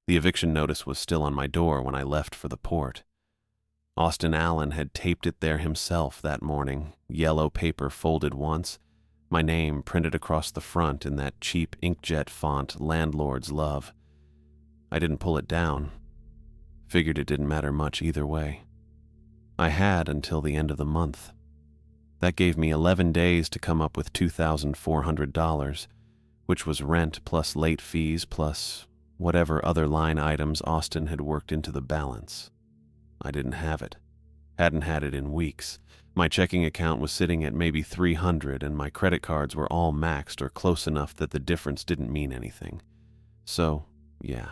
The eviction notice was still on my door when I left for the port. Austin Allen had taped it there himself that morning, yellow paper folded once, my name printed across the front in that cheap inkjet font landlords love. I didn't pull it down. Figured it didn't matter much either way. I had until the end of the month. That gave me 11 days to come up with $2,400, which was rent plus late fees plus whatever other line items Austin had worked into the balance. I didn't have it. Hadn't had it in weeks. My checking account was sitting at maybe $300, and my credit cards were all maxed or close enough that the difference didn't mean anything. So, yeah.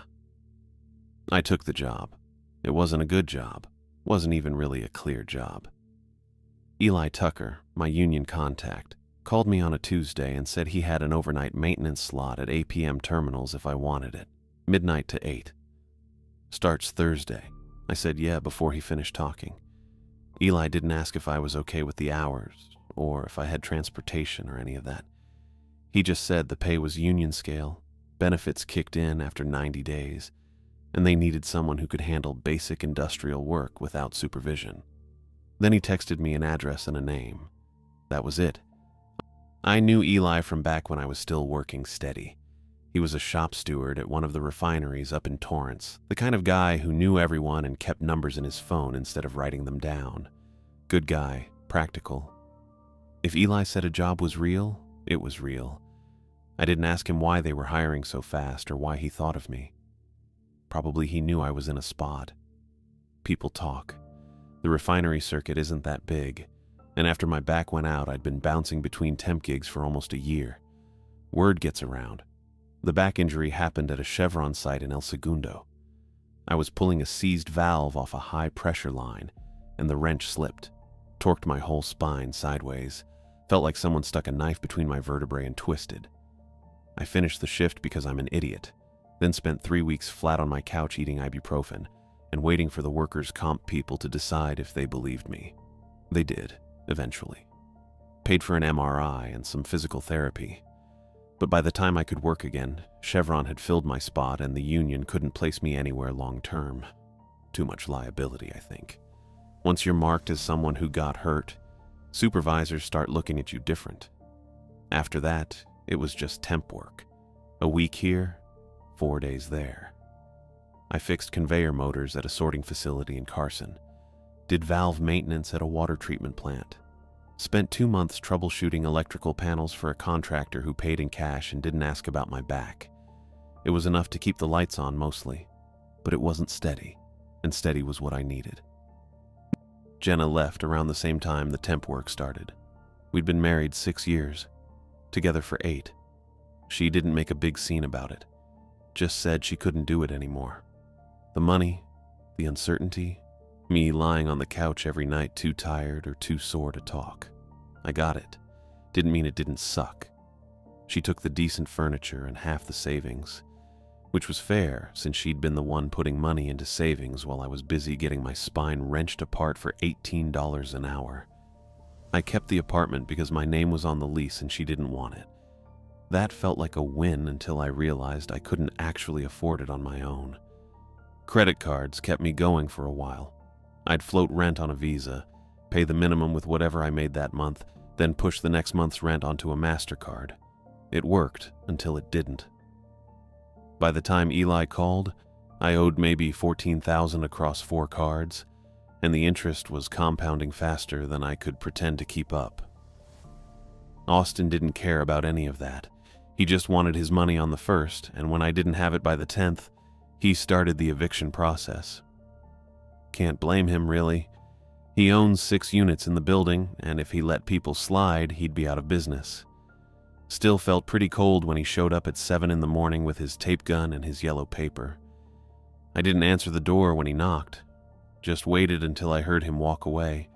I took the job. It wasn't a good job. Wasn't even really a clear job. Eli Tucker, my union contact, called me on a Tuesday and said he had an overnight maintenance slot at APM terminals if I wanted it, midnight to 8. Starts Thursday. I said yeah before he finished talking. Eli didn't ask if I was okay with the hours, or if I had transportation or any of that. He just said the pay was union scale, benefits kicked in after 90 days, and they needed someone who could handle basic industrial work without supervision. Then he texted me an address and a name. That was it. I knew Eli from back when I was still working steady. He was a shop steward at one of the refineries up in Torrance, the kind of guy who knew everyone and kept numbers in his phone instead of writing them down. Good guy, practical. If Eli said a job was real, it was real. I didn't ask him why they were hiring so fast or why he thought of me. Probably he knew I was in a spot. People talk. The refinery circuit isn't that big, and after my back went out, I'd been bouncing between temp gigs for almost a year. Word gets around. The back injury happened at a Chevron site in El Segundo. I was pulling a seized valve off a high-pressure line, and the wrench slipped, torqued my whole spine sideways, felt like someone stuck a knife between my vertebrae and twisted. I finished the shift because I'm an idiot, then spent 3 weeks flat on my couch eating ibuprofen and waiting for the workers' comp people to decide if they believed me. They did, eventually. Paid for an MRI and some physical therapy. But by the time I could work again, Chevron had filled my spot and the union couldn't place me anywhere long-term. Too much liability, I think. Once you're marked as someone who got hurt, supervisors start looking at you different. After that, it was just temp work. A week here, 4 days there. I fixed conveyor motors at a sorting facility in Carson. Did valve maintenance at a water treatment plant. Spent 2 months troubleshooting electrical panels for a contractor who paid in cash and didn't ask about my back. It was enough to keep the lights on mostly, but it wasn't steady, and steady was what I needed. Jenna left around the same time the temp work started. We'd been married 6 years, together for 8. She didn't make a big scene about it, just said she couldn't do it anymore. The money, the uncertainty, me lying on the couch every night too tired or too sore to talk. I got it. Didn't mean it didn't suck. She took the decent furniture and half the savings, which was fair since she'd been the one putting money into savings while I was busy getting my spine wrenched apart for $18 an hour. I kept the apartment because my name was on the lease and she didn't want it. That felt like a win until I realized I couldn't actually afford it on my own. Credit cards kept me going for a while. I'd float rent on a Visa, pay the minimum with whatever I made that month, then push the next month's rent onto a MasterCard. It worked until it didn't. By the time Eli called, I owed maybe $14,000 across 4 cards, and the interest was compounding faster than I could pretend to keep up. Austin didn't care about any of that. He just wanted his money on the first, and when I didn't have it by the 10th, he started the eviction process. Can't blame him, really. He owns 6 units in the building, and if he let people slide, he'd be out of business. Still felt pretty cold when he showed up at 7 in the morning with his tape gun and his yellow paper. I didn't answer the door when he knocked, just waited until I heard him walk away,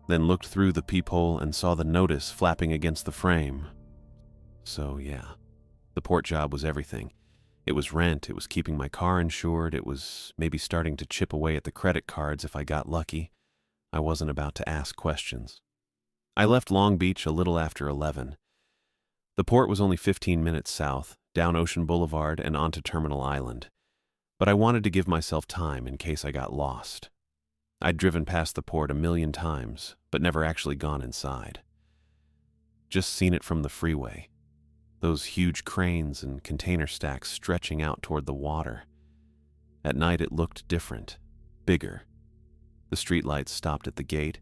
then looked through the peephole and saw the notice flapping against the frame. So yeah, the port job was everything. It was rent, it was keeping my car insured, it was maybe starting to chip away at the credit cards if I got lucky. I wasn't about to ask questions. I left Long Beach a little after 11. The port was only 15 minutes south, down Ocean Boulevard and onto Terminal Island. But I wanted to give myself time in case I got lost. I'd driven past the port a million times, but never actually gone inside. Just seen it from the freeway. Those huge cranes and container stacks stretching out toward the water. At night it looked different, bigger. The streetlights stopped at the gate,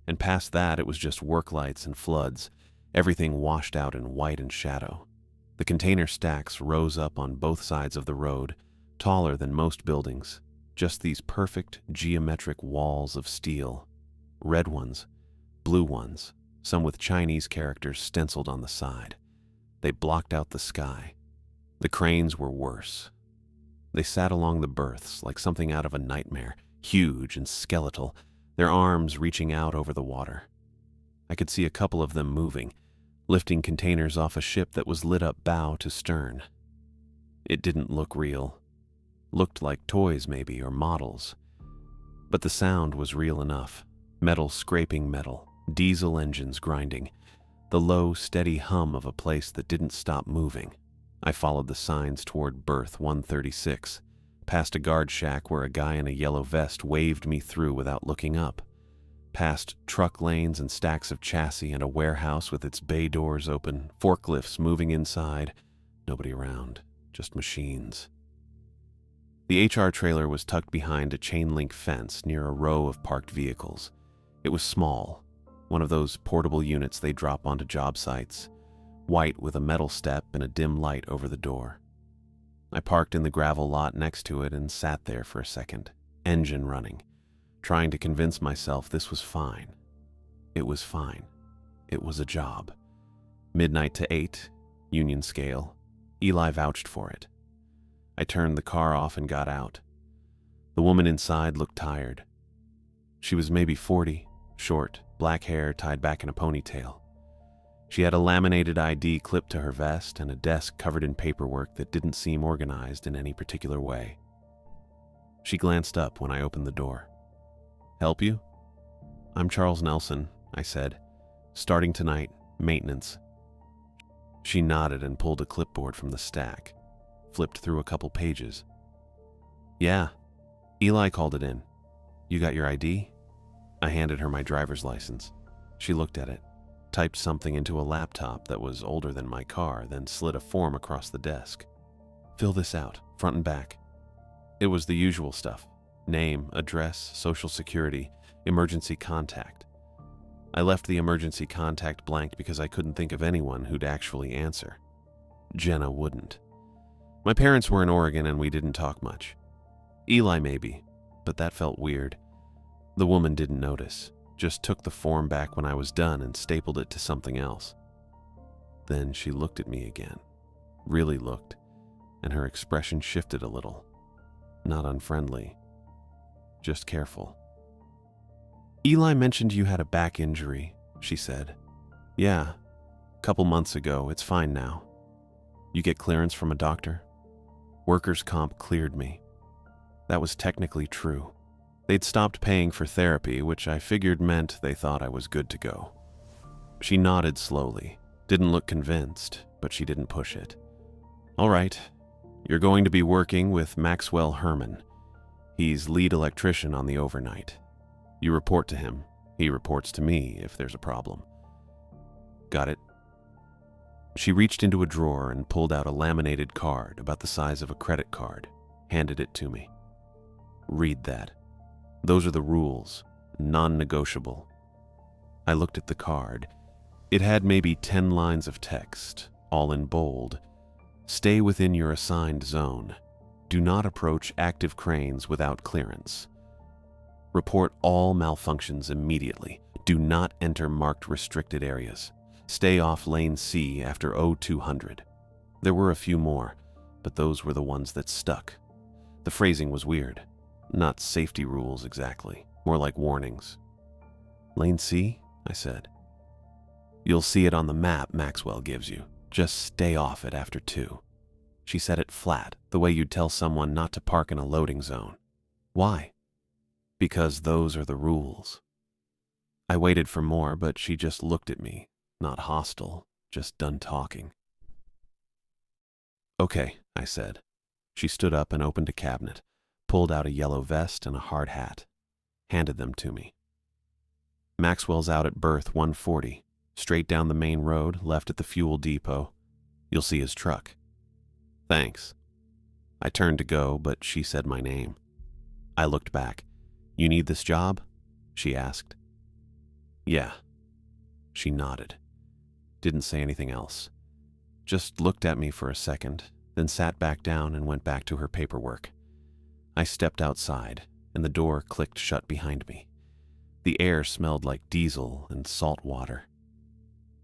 and past that it was just work lights and floods, everything washed out in white and shadow. The container stacks rose up on both sides of the road, taller than most buildings, just these perfect geometric walls of steel. Red ones, blue ones, some with Chinese characters stenciled on the side. They blocked out the sky. The cranes were worse. They sat along the berths like something out of a nightmare, huge and skeletal, their arms reaching out over the water. I could see a couple of them moving, lifting containers off a ship that was lit up bow to stern. It didn't look real. Looked like toys maybe, or models. But the sound was real enough. Metal scraping metal, diesel engines grinding, the low, steady hum of a place that didn't stop moving. I followed the signs toward berth 136, past a guard shack where a guy in a yellow vest waved me through without looking up, past truck lanes and stacks of chassis and a warehouse with its bay doors open, forklifts moving inside, nobody around, just machines. The HR trailer was tucked behind a chain-link fence near a row of parked vehicles. It was small, one of those portable units they drop onto job sites, white with a metal step and a dim light over the door. I parked in the gravel lot next to it and sat there for a second, engine running, trying to convince myself this was fine. It was fine. It was a job. Midnight to 8, union scale. Eli vouched for it. I turned the car off and got out. The woman inside looked tired. She was maybe 40, short, black hair tied back in a ponytail. She had a laminated ID clipped to her vest and a desk covered in paperwork that didn't seem organized in any particular way. She glanced up when I opened the door. "Help you?" "I'm Charles Nelson," I said. "Starting tonight, maintenance." She nodded and pulled a clipboard from the stack, flipped through a couple pages. "Yeah, Eli called it in. You got your ID?" I handed her my driver's license. She looked at it, typed something into a laptop that was older than my car, then slid a form across the desk. "Fill this out, front and back." It was the usual stuff: name, address, social security, emergency contact. I left the emergency contact blank because I couldn't think of anyone who'd actually answer. Jenna wouldn't. My parents were in Oregon and we didn't talk much. Eli maybe, but that felt weird. The woman didn't notice, just took the form back when I was done and stapled it to something else. Then she looked at me again, really looked, and her expression shifted a little. Not unfriendly, just careful. "Eli mentioned you had a back injury," she said. "Yeah, couple months ago. It's fine now. You get clearance from a doctor?" Workers' comp cleared me. That was technically true. They'd stopped paying for therapy, which I figured meant they thought I was good to go. She nodded slowly, didn't look convinced, but she didn't push it. "All right, you're going to be working with Maxwell Herman. He's lead electrician on the overnight. You report to him. He reports to me if there's a problem." "Got it." She reached into a drawer and pulled out a laminated card about the size of a credit card, handed it to me. "Read that. Those are the rules, non-negotiable." I looked at the card. It had maybe 10 lines of text, all in bold. "Stay within your assigned zone. Do not approach active cranes without clearance. Report all malfunctions immediately. Do not enter marked restricted areas. Stay off lane C after 0200. There were a few more, but those were the ones that stuck. The phrasing was weird. Not safety rules exactly, more like warnings. "Lane C?" I said. "You'll see it on the map Maxwell gives you. Just stay off it after 2. She said it flat, the way you'd tell someone not to park in a loading zone. "Why?" "Because those are the rules." I waited for more, but she just looked at me, not hostile, just done talking. "Okay," I said. She stood up and opened a cabinet, pulled out a yellow vest and a hard hat, handed them to me. Maxwell's out at berth 140, straight down the main road, left at the fuel depot. You'll see his truck. Thanks. I turned to go, but she said my name. I looked back. You need this job? She asked. Yeah. She nodded. Didn't say anything else. Just looked at me for a second, then sat back down and went back to her paperwork. I stepped outside, and the door clicked shut behind me. The air smelled like diesel and salt water.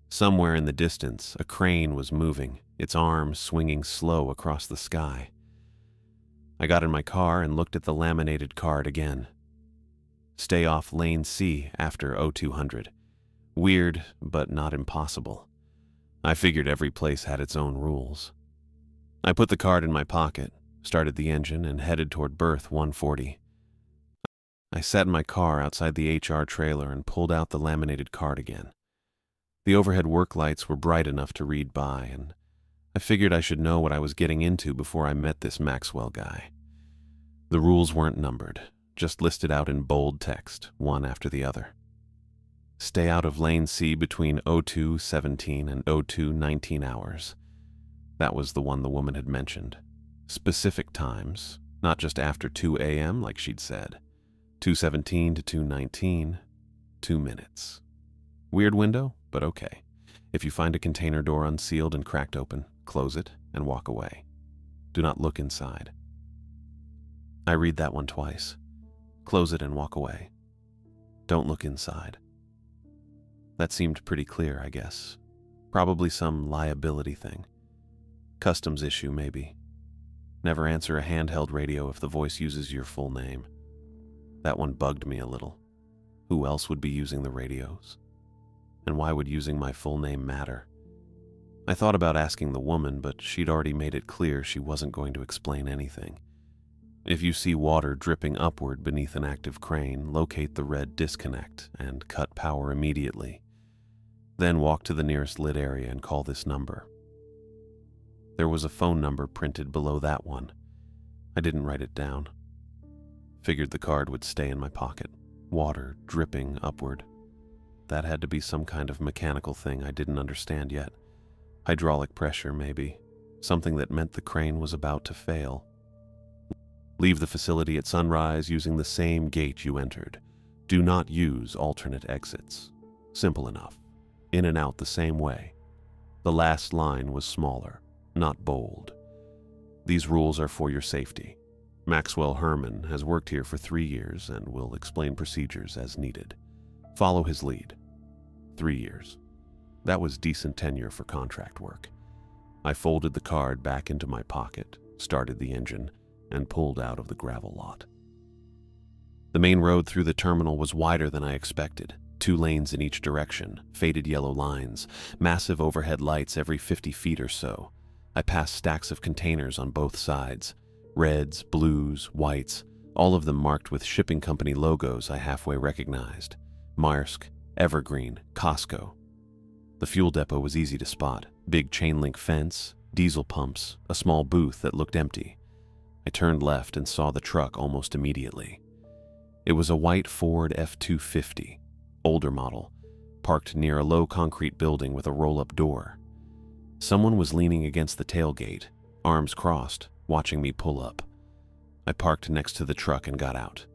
Somewhere in the distance, a crane was moving, its arms swinging slow across the sky. I got in my car and looked at the laminated card again. Stay off lane C after 0200. Weird, but not impossible. I figured every place had its own rules. I put the card in my pocket, started the engine, and headed toward berth 140. I sat in my car outside the HR trailer and pulled out the laminated card again. The overhead work lights were bright enough to read by, and I figured I should know what I was getting into before I met this Maxwell guy. The rules weren't numbered, just listed out in bold text, one after the other. Stay out of lane C between 02:17 and 02:19 hours. That was the one the woman had mentioned. Specific times, not just after 2 a.m. like she'd said. 2:17 to 2:19, 2 minutes. Weird window, but okay. If you find a container door unsealed and cracked open, close it and walk away. Do not look inside. I read that one twice. Close it and walk away. Don't look inside. That seemed pretty clear, I guess. Probably some liability thing. Customs issue, maybe. Never answer a handheld radio if the voice uses your full name. That one bugged me a little. Who else would be using the radios? And why would using my full name matter? I thought about asking the woman, but she'd already made it clear she wasn't going to explain anything. If you see water dripping upward beneath an active crane, locate the red disconnect and cut power immediately. Then walk to the nearest lit area and call this number. There was a phone number printed below that one. I didn't write it down. Figured the card would stay in my pocket. Water dripping upward. That had to be some kind of mechanical thing I didn't understand yet. Hydraulic pressure, maybe. Something that meant the crane was about to fail. Leave the facility at sunrise using the same gate you entered. Do not use alternate exits. Simple enough. In and out the same way. The last line was smaller, not bold. These rules are for your safety. Maxwell Herman has worked here for 3 years and will explain procedures as needed. Follow his lead. 3 years. That was decent tenure for contract work. I folded the card back into my pocket, started the engine, and pulled out of the gravel lot. The main road through the terminal was wider than I expected. 2 lanes in each direction, faded yellow lines, massive overhead lights every 50 feet or so. I passed stacks of containers on both sides. Reds, blues, whites, all of them marked with shipping company logos I halfway recognized. Maersk, Evergreen, Costco. The fuel depot was easy to spot. Big chain link fence, diesel pumps, a small booth that looked empty. I turned left and saw the truck almost immediately. It was a white Ford F-250, older model, parked near a low concrete building with a roll-up door. Someone was leaning against the tailgate, arms crossed, watching me pull up. I parked next to the truck and got out.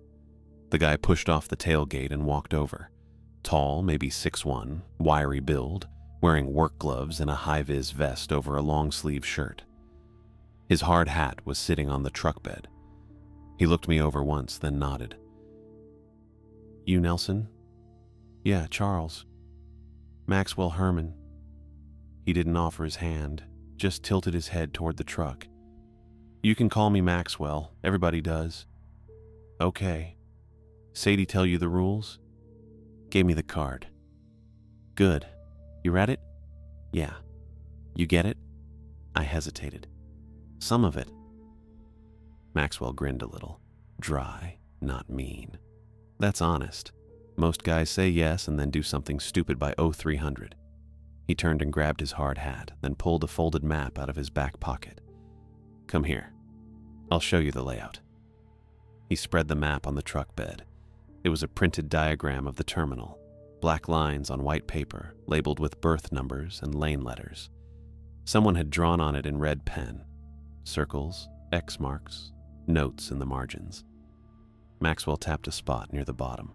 The guy pushed off the tailgate and walked over. Tall, maybe 6'1", wiry build, wearing work gloves and a high-vis vest over a long-sleeve shirt. His hard hat was sitting on the truck bed. He looked me over once, then nodded. You Nelson? Yeah, Charles. Maxwell Herman. He didn't offer his hand, just tilted his head toward the truck. You can call me Maxwell, everybody does. Okay. Sadie tell you the rules? Gave me the card. Good. You read it? Yeah. You get it? I hesitated. Some of it. Maxwell grinned a little. Dry, not mean. That's honest. Most guys say yes and then do something stupid by 0300. He turned and grabbed his hard hat, then pulled a folded map out of his back pocket. Come here. I'll show you the layout. He spread the map on the truck bed. It was a printed diagram of the terminal, black lines on white paper labeled with berth numbers and lane letters. Someone had drawn on it in red pen, circles, X marks, notes in the margins. Maxwell tapped a spot near the bottom.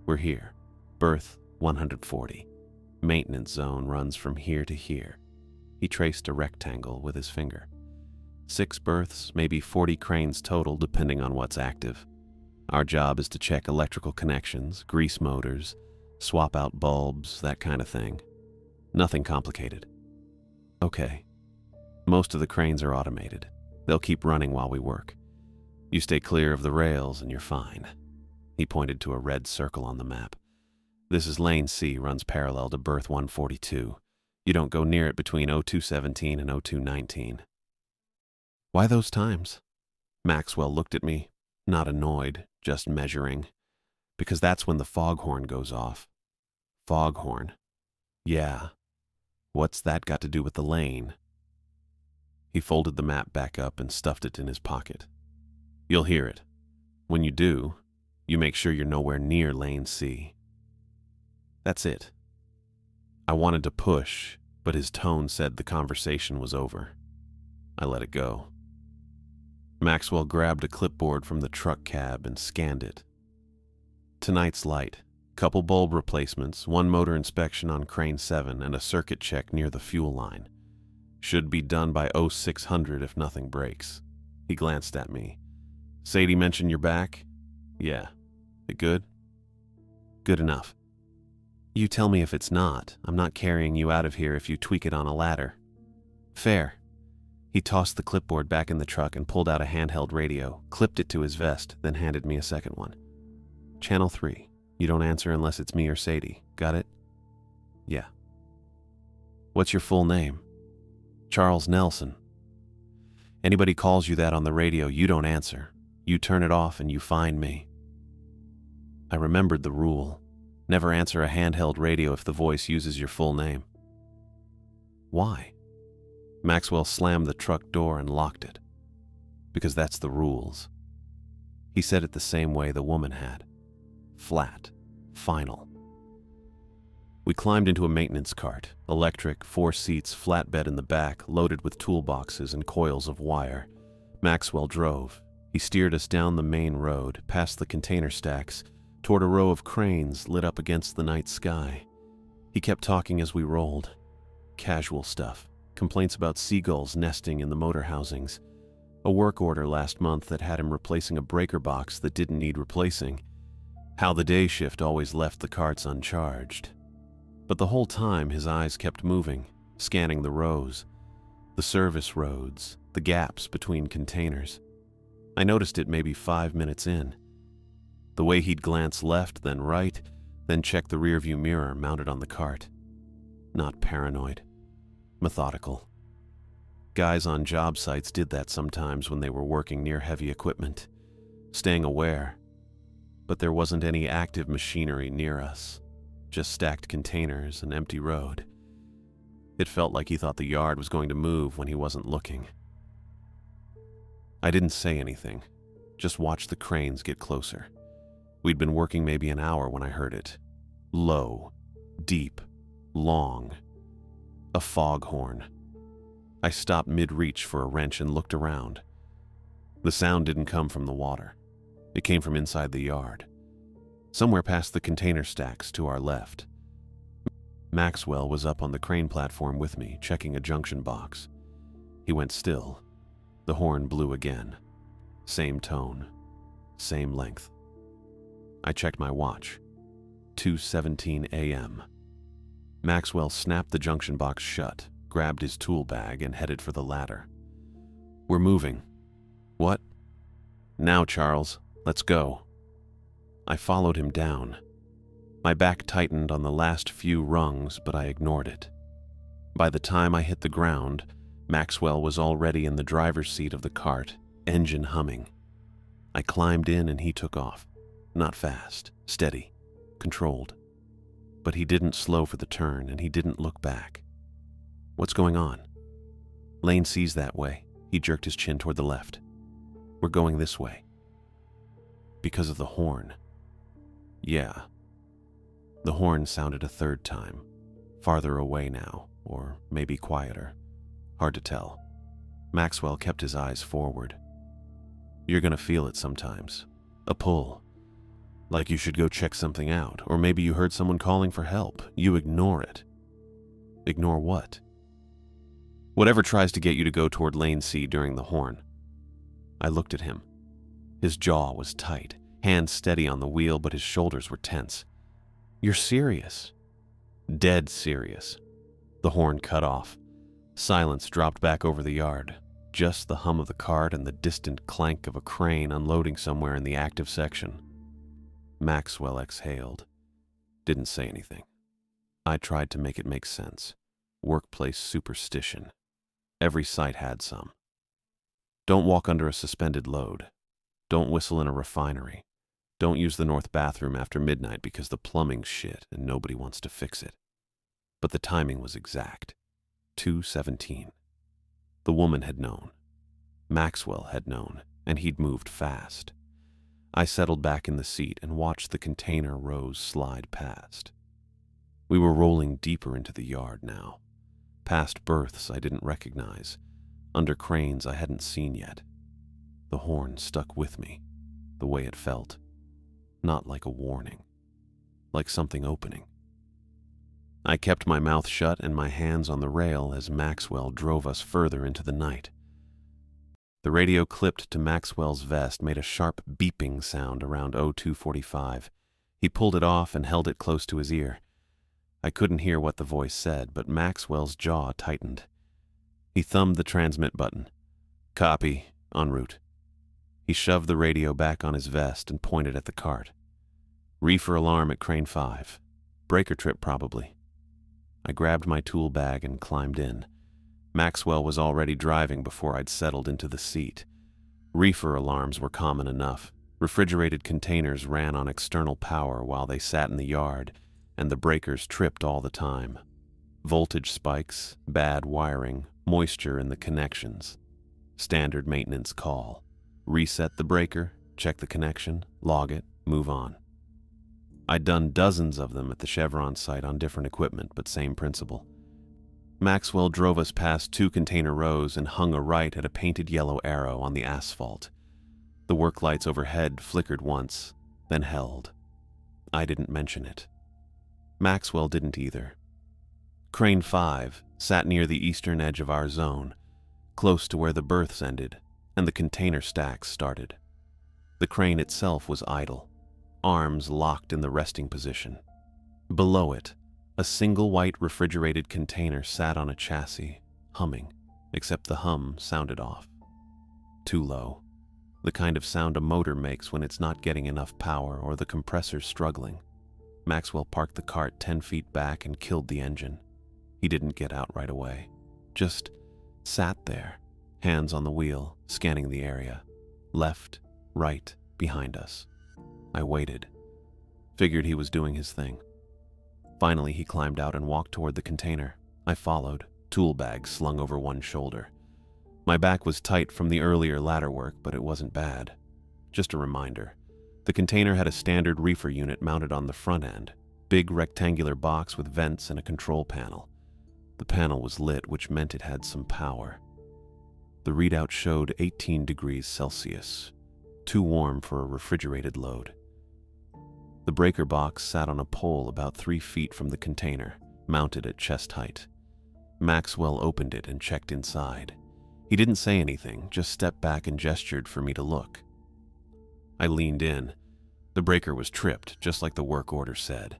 We're here, berth 140. Maintenance zone runs from here to here. He traced a rectangle with his finger. 6 berths, maybe 40 cranes total depending on what's active. Our job is to check electrical connections, grease motors, swap out bulbs, that kind of thing. Nothing complicated. Okay. Most of the cranes are automated. They'll keep running while we work. You stay clear of the rails and you're fine. He pointed to a red circle on the map. This is lane C, runs parallel to berth 142. You don't go near it between 0217 and 0219. Why those times? Maxwell looked at me, not annoyed, just measuring. Because that's when the foghorn goes off. Foghorn. Yeah. What's that got to do with the lane? He folded the map back up and stuffed it in his pocket. You'll hear it. When you do, you make sure you're nowhere near lane C. That's it. I wanted to push, but his tone said the conversation was over. I let it go. Maxwell grabbed a clipboard from the truck cab and scanned it. Tonight's light, couple bulb replacements, 1 motor inspection on crane 7, and a circuit check near the fuel line. Should be done by 0600 if nothing breaks. He glanced at me. Sadie mentioned you're back? Yeah. It good? Good enough. You tell me if it's not. I'm not carrying you out of here if you tweak it on a ladder. Fair. He tossed the clipboard back in the truck and pulled out a handheld radio, clipped it to his vest, then handed me a second one. Channel 3. You don't answer unless it's me or Sadie. Got it? Yeah. What's your full name? Charles Nelson. Anybody calls you that on the radio, you don't answer. You turn it off and you find me. I remembered the rule. Never answer a handheld radio if the voice uses your full name. Why? Maxwell slammed the truck door and locked it. Because that's the rules. He said it the same way the woman had. Flat. Final. We climbed into a maintenance cart, electric, 4 seats, flatbed in the back, loaded with toolboxes and coils of wire. Maxwell drove. He steered us down the main road, past the container stacks, toward a row of cranes lit up against the night sky. He kept talking as we rolled. Casual stuff. Complaints about seagulls nesting in the motor housings. A work order last month that had him replacing a breaker box that didn't need replacing. How the day shift always left the carts uncharged. But the whole time his eyes kept moving, scanning the rows, the service roads, the gaps between containers. I noticed it maybe 5 minutes in. The way he'd glance left, then right, then check the rearview mirror mounted on the cart. Not paranoid. Methodical. Guys on job sites did that sometimes when they were working near heavy equipment, staying aware. But there wasn't any active machinery near us, just stacked containers and empty road. It felt like he thought the yard was going to move when he wasn't looking. I didn't say anything, just watched the cranes get closer. We'd been working maybe an hour when I heard it. Low, deep, long. A foghorn. I stopped mid-reach for a wrench and looked around. The sound didn't come from the water. It came from inside the yard. Somewhere past the container stacks to our left. Maxwell was up on the crane platform with me, checking a junction box. He went still. The horn blew again. Same tone. Same length. I checked my watch. 2:17 a.m. Maxwell snapped the junction box shut, grabbed his tool bag, and headed for the ladder. We're moving. What? Now, Charles. Let's go. I followed him down. My back tightened on the last few rungs, but I ignored it. By the time I hit the ground, Maxwell was already in the driver's seat of the cart, engine humming. I climbed in and he took off. Not fast, steady, controlled. But he didn't slow for the turn and he didn't look back. What's going on? Lane C's that way. He jerked his chin toward the left. We're going this way. Because of the horn. Yeah. The horn sounded a third time, farther away now, or maybe quieter. Hard to tell. Maxwell kept his eyes forward. You're gonna feel it sometimes. A pull. Like you should go check something out, or maybe you heard someone calling for help. You ignore it. Ignore what? Whatever tries to get you to go toward lane C during the horn. I looked at him. His jaw was tight, hands steady on the wheel, but his shoulders were tense. You're serious. Dead serious. The horn cut off. Silence dropped back over the yard. Just the hum of the cart and the distant clank of a crane unloading somewhere in the active section. Maxwell exhaled. Didn't say anything. I tried to make it make sense. Workplace superstition. Every site had some. Don't walk under a suspended load. Don't whistle in a refinery. Don't use the north bathroom after midnight because the plumbing's shit and nobody wants to fix it. But the timing was exact. 2:17. The woman had known. Maxwell had known, and he'd moved fast. I settled back in the seat and watched the container rows slide past. We were rolling deeper into the yard now, past berths I didn't recognize, under cranes I hadn't seen yet. The horn stuck with me, the way it felt. Not like a warning, like something opening. I kept my mouth shut and my hands on the rail as Maxwell drove us further into the night. The radio clipped to Maxwell's vest made a sharp beeping sound around 02:45. He pulled it off and held it close to his ear. I couldn't hear what the voice said, but Maxwell's jaw tightened. He thumbed the transmit button. Copy, en route. He shoved the radio back on his vest and pointed at the cart. Reefer alarm at Crane 5. Breaker trip probably. I grabbed my tool bag and climbed in. Maxwell was already driving before I'd settled into the seat. Reefer alarms were common enough. Refrigerated containers ran on external power while they sat in the yard, and the breakers tripped all the time. Voltage spikes, bad wiring, moisture in the connections. Standard maintenance call. Reset the breaker, check the connection, log it, move on. I'd done dozens of them at the Chevron site on different equipment, but same principle. Maxwell drove us past 2 container rows and hung a right at a painted yellow arrow on the asphalt. The work lights overhead flickered once, then held. I didn't mention it. Maxwell didn't either. Crane 5 sat near the eastern edge of our zone, close to where the berths ended and the container stacks started. The crane itself was idle, arms locked in the resting position. Below it, a single white refrigerated container sat on a chassis, humming, except the hum sounded off. Too low. The kind of sound a motor makes when it's not getting enough power or the compressor's struggling. Maxwell parked the cart 10 feet back and killed the engine. He didn't get out right away. Just sat there, hands on the wheel, scanning the area. Left, right, behind us. I waited. Figured he was doing his thing. Finally, he climbed out and walked toward the container. I followed, tool bag slung over one shoulder. My back was tight from the earlier ladder work, but it wasn't bad. Just a reminder. The container had a standard reefer unit mounted on the front end, big rectangular box with vents and a control panel. The panel was lit, which meant it had some power. The readout showed 18 degrees Celsius, too warm for a refrigerated load. The breaker box sat on a pole about 3 feet from the container, mounted at chest height. Maxwell opened it and checked inside. He didn't say anything, just stepped back and gestured for me to look. I leaned in. The breaker was tripped, just like the work order said.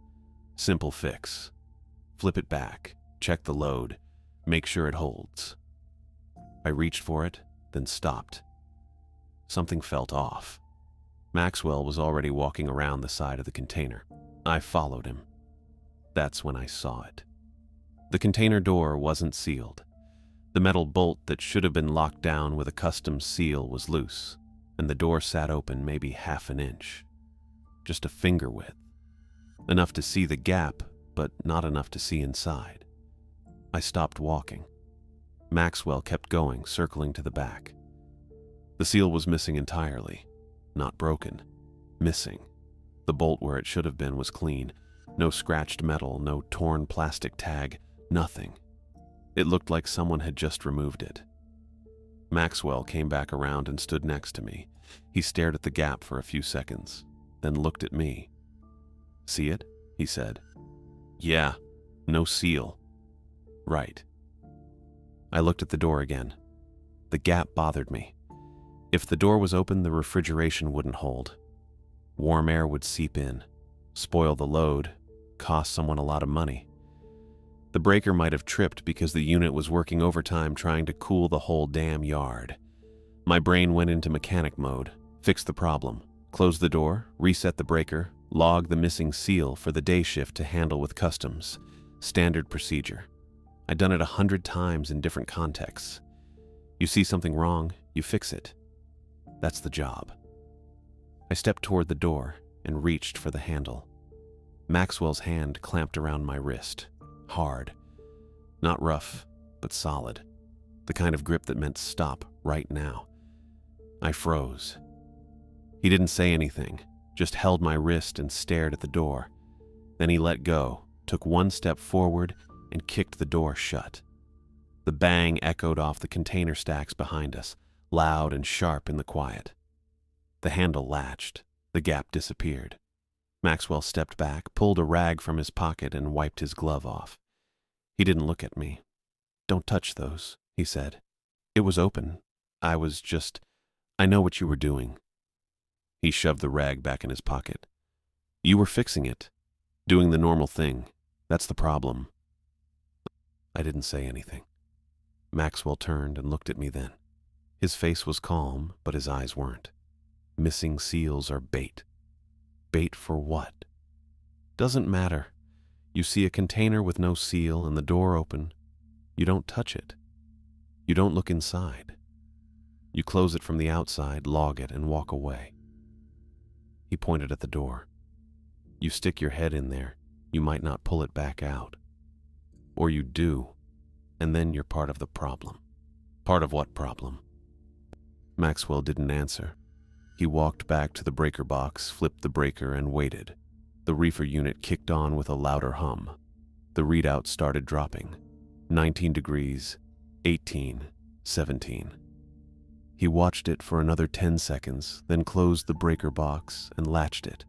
Simple fix. Flip it back, check the load, make sure it holds. I reached for it, then stopped. Something felt off. Maxwell was already walking around the side of the container. I followed him. That's when I saw it. The container door wasn't sealed. The metal bolt that should have been locked down with a custom seal was loose, and the door sat open maybe half an inch. Just a finger width. Enough to see the gap, but not enough to see inside. I stopped walking. Maxwell kept going, circling to the back. The seal was missing entirely. Not broken. Missing. The bolt where it should have been was clean. No scratched metal, no torn plastic tag, nothing. It looked like someone had just removed it. Maxwell came back around and stood next to me. He stared at the gap for a few seconds, then looked at me. "See it?" he said. "Yeah, no seal." "Right." I looked at the door again. The gap bothered me. If the door was open, the refrigeration wouldn't hold. Warm air would seep in, spoil the load, cost someone a lot of money. The breaker might have tripped because the unit was working overtime trying to cool the whole damn yard. My brain went into mechanic mode, fix the problem, close the door, reset the breaker, log the missing seal for the day shift to handle with customs. Standard procedure. I'd done it 100 times in different contexts. You see something wrong, you fix it. That's the job. I stepped toward the door and reached for the handle. Maxwell's hand clamped around my wrist. Hard. Not rough, but solid. The kind of grip that meant stop right now. I froze. He didn't say anything, just held my wrist and stared at the door. Then he let go, took one step forward, and kicked the door shut. The bang echoed off the container stacks behind us, loud and sharp in the quiet. The handle latched. The gap disappeared. Maxwell stepped back, pulled a rag from his pocket, and wiped his glove off. He didn't look at me. "Don't touch those," he said. "It was open. I know what you were doing." He shoved the rag back in his pocket. "You were fixing it. Doing the normal thing. That's the problem." I didn't say anything. Maxwell turned and looked at me then. His face was calm, but his eyes weren't. Missing seals are bait. Bait for what? Doesn't matter. You see a container with no seal and the door open. You don't touch it. You don't look inside. You close it from the outside, log it, and walk away. He pointed at the door. You stick your head in there, you might not pull it back out. Or you do, and then you're part of the problem. Part of what problem? Maxwell didn't answer. He walked back to the breaker box, flipped the breaker, and waited. The reefer unit kicked on with a louder hum. The readout started dropping. 19 degrees, 18, 17. He watched it for another 10 seconds, then closed the breaker box and latched it.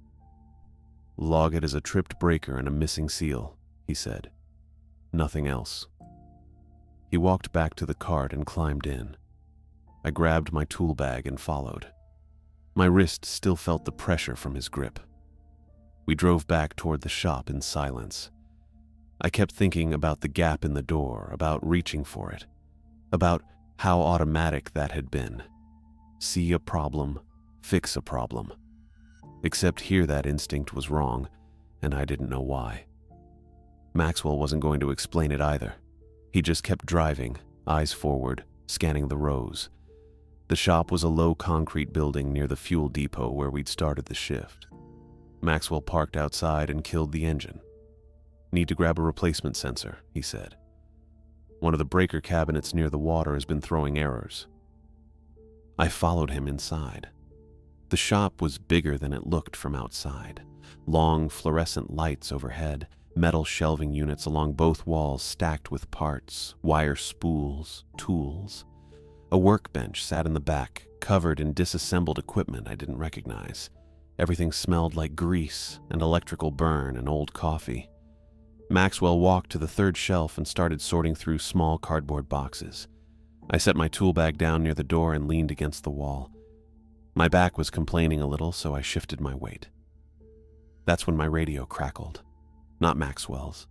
"Log it as a tripped breaker and a missing seal," he said. "Nothing else." He walked back to the cart and climbed in. I grabbed my tool bag and followed. My wrist still felt the pressure from his grip. We drove back toward the shop in silence. I kept thinking about the gap in the door, about reaching for it, about how automatic that had been. See a problem, fix a problem. Except here that instinct was wrong, and I didn't know why. Maxwell wasn't going to explain it either. He just kept driving, eyes forward, scanning the rows. The shop was a low concrete building near the fuel depot where we'd started the shift. Maxwell parked outside and killed the engine. "Need to grab a replacement sensor," he said. "One of the breaker cabinets near the water has been throwing errors." I followed him inside. The shop was bigger than it looked from outside. Long fluorescent lights overhead, metal shelving units along both walls stacked with parts, wire spools, tools. A workbench sat in the back, covered in disassembled equipment I didn't recognize. Everything smelled like grease and electrical burn and old coffee. Maxwell walked to the third shelf and started sorting through small cardboard boxes. I set my tool bag down near the door and leaned against the wall. My back was complaining a little, so I shifted my weight. That's when my radio crackled. Not Maxwell's.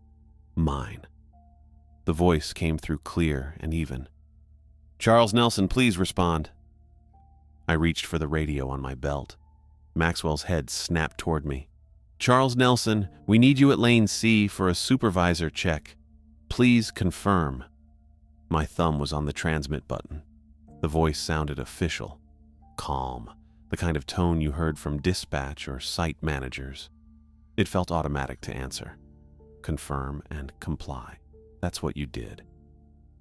Mine. The voice came through clear and even. "Charles Nelson, please respond." I reached for the radio on my belt. Maxwell's head snapped toward me. "Charles Nelson, we need you at Lane C for a supervisor check. Please confirm." My thumb was on the transmit button. The voice sounded official, calm, the kind of tone you heard from dispatch or site managers. It felt automatic to answer. Confirm and comply. That's what you did.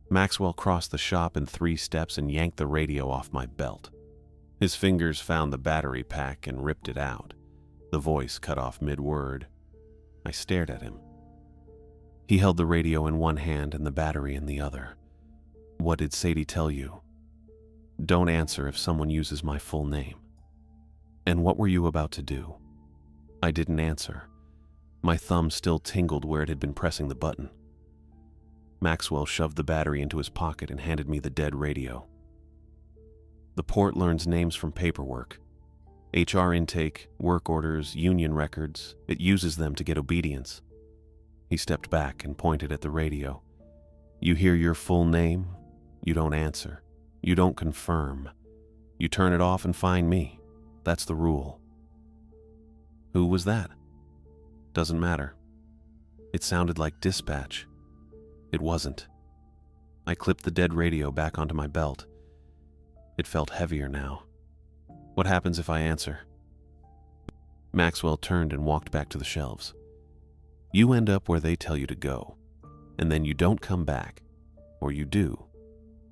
Maxwell crossed the shop in 3 steps and yanked the radio off my belt. His fingers found the battery pack and ripped it out. The voice cut off mid-word. I stared at him. He held the radio in one hand and the battery in the other. What did Sadie tell you? Don't answer if someone uses my full name. And what were you about to do? I didn't answer. My thumb still tingled where it had been pressing the button. Maxwell shoved the battery into his pocket and handed me the dead radio. The port learns names from paperwork. HR intake, work orders, union records. It uses them to get obedience. He stepped back and pointed at the radio. You hear your full name, you don't answer. You don't confirm. You turn it off and find me. That's the rule. Who was that? Doesn't matter. It sounded like dispatch. It wasn't. I clipped the dead radio back onto my belt. It felt heavier now. What happens if I answer? Maxwell turned and walked back to the shelves. You end up where they tell you to go, and then you don't come back, or you do,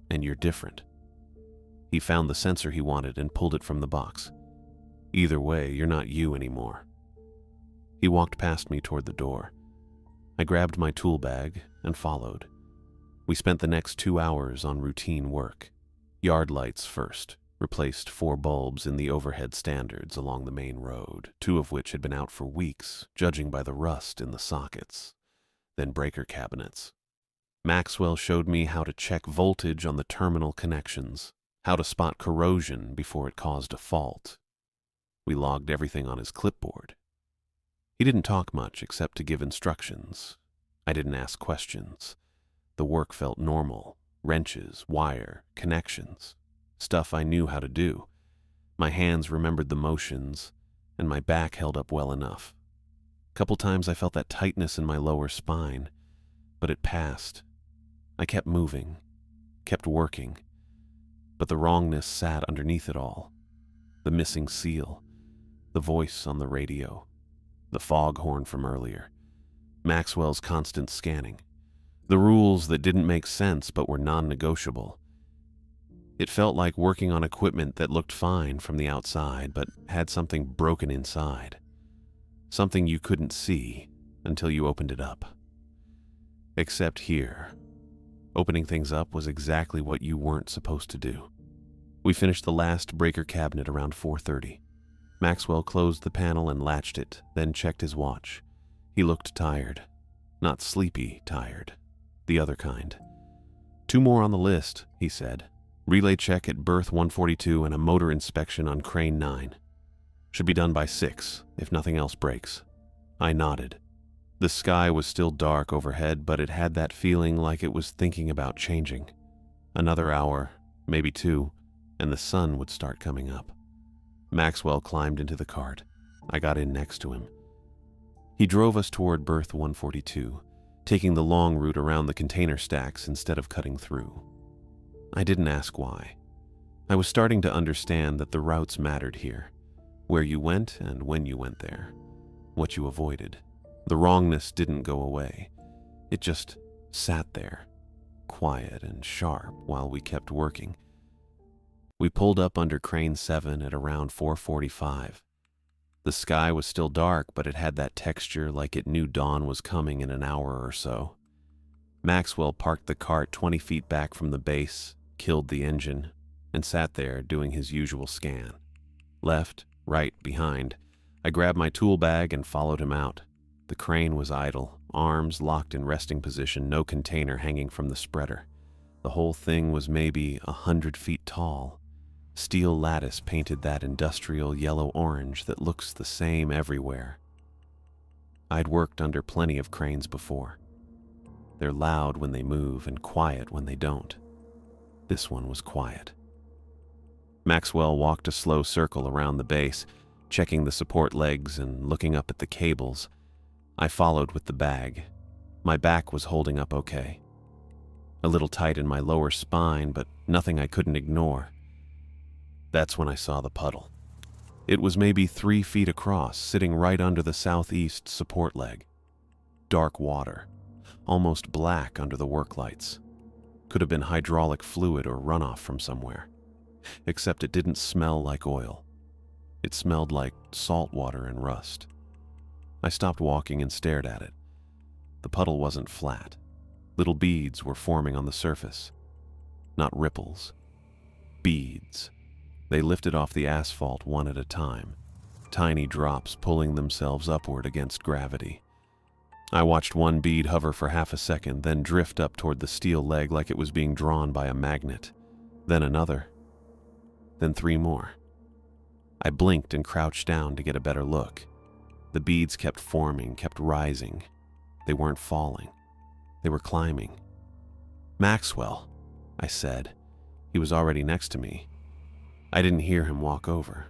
and you're different. He found the sensor he wanted and pulled it from the box. Either way, you're not you anymore. He walked past me toward the door. I grabbed my tool bag and followed. We spent the next 2 hours on routine work. Yard lights first, replaced 4 bulbs in the overhead standards along the main road, 2 of which had been out for weeks, judging by the rust in the sockets. Then breaker cabinets. Maxwell showed me how to check voltage on the terminal connections, how to spot corrosion before it caused a fault. We logged everything on his clipboard. He didn't talk much except to give instructions. I didn't ask questions. The work felt normal. Wrenches, wire, connections. Stuff I knew how to do. My hands remembered the motions, and my back held up well enough. A couple times I felt that tightness in my lower spine, but it passed. I kept moving, kept working, but the wrongness sat underneath it all. The missing seal, the voice on the radio, the foghorn from earlier, Maxwell's constant scanning, the rules that didn't make sense but were non-negotiable. It felt like working on equipment that looked fine from the outside but had something broken inside. Something you couldn't see until you opened it up. Except here. Opening things up was exactly what you weren't supposed to do. We finished the last breaker cabinet around 4:30. Maxwell closed the panel and latched it, then checked his watch. He looked tired. Not sleepy tired. The other kind. 2 more on the list, he said. Relay check at berth 142 and a motor inspection on crane 9. Should be done by 6, if nothing else breaks. I nodded. The sky was still dark overhead, but it had that feeling like it was thinking about changing. Another hour, maybe 2, and the sun would start coming up. Maxwell climbed into the cart. I got in next to him. He drove us toward berth 142, taking the long route around the container stacks instead of cutting through. I didn't ask why. I was starting to understand that the routes mattered here. Where you went and when you went there. What you avoided. The wrongness didn't go away. It just sat there, quiet and sharp while we kept working. We pulled up under crane 7 at around 4:45. The sky was still dark, but it had that texture like it knew dawn was coming in an hour or so. Maxwell parked the cart 20 feet back from the base, killed the engine, and sat there doing his usual scan. Left, right, behind. I grabbed my tool bag and followed him out. The crane was idle, arms locked in resting position, no container hanging from the spreader. The whole thing was maybe 100 feet tall. Steel lattice painted that industrial yellow-orange that looks the same everywhere. I'd worked under plenty of cranes before. They're loud when they move and quiet when they don't. This one was quiet. Maxwell walked a slow circle around the base, checking the support legs and looking up at the cables. I followed with the bag. My back was holding up okay. A little tight in my lower spine, but nothing I couldn't ignore. That's when I saw the puddle. It was maybe 3 feet across, sitting right under the southeast support leg. Dark water, almost black under the work lights. Could have been hydraulic fluid or runoff from somewhere. except it didn't smell like oil. It smelled like salt water and rust. I stopped walking and stared at it. The puddle wasn't flat. Little beads were forming on the surface. Not ripples. Beads. They lifted off the asphalt one at a time, tiny drops pulling themselves upward against gravity. I watched one bead hover for half a second, then drift up toward the steel leg like it was being drawn by a magnet. Then another. Then 3 more. I blinked and crouched down to get a better look. The beads kept forming, kept rising. They weren't falling. They were climbing. "Maxwell," I said. He was already next to me. I didn't hear him walk over.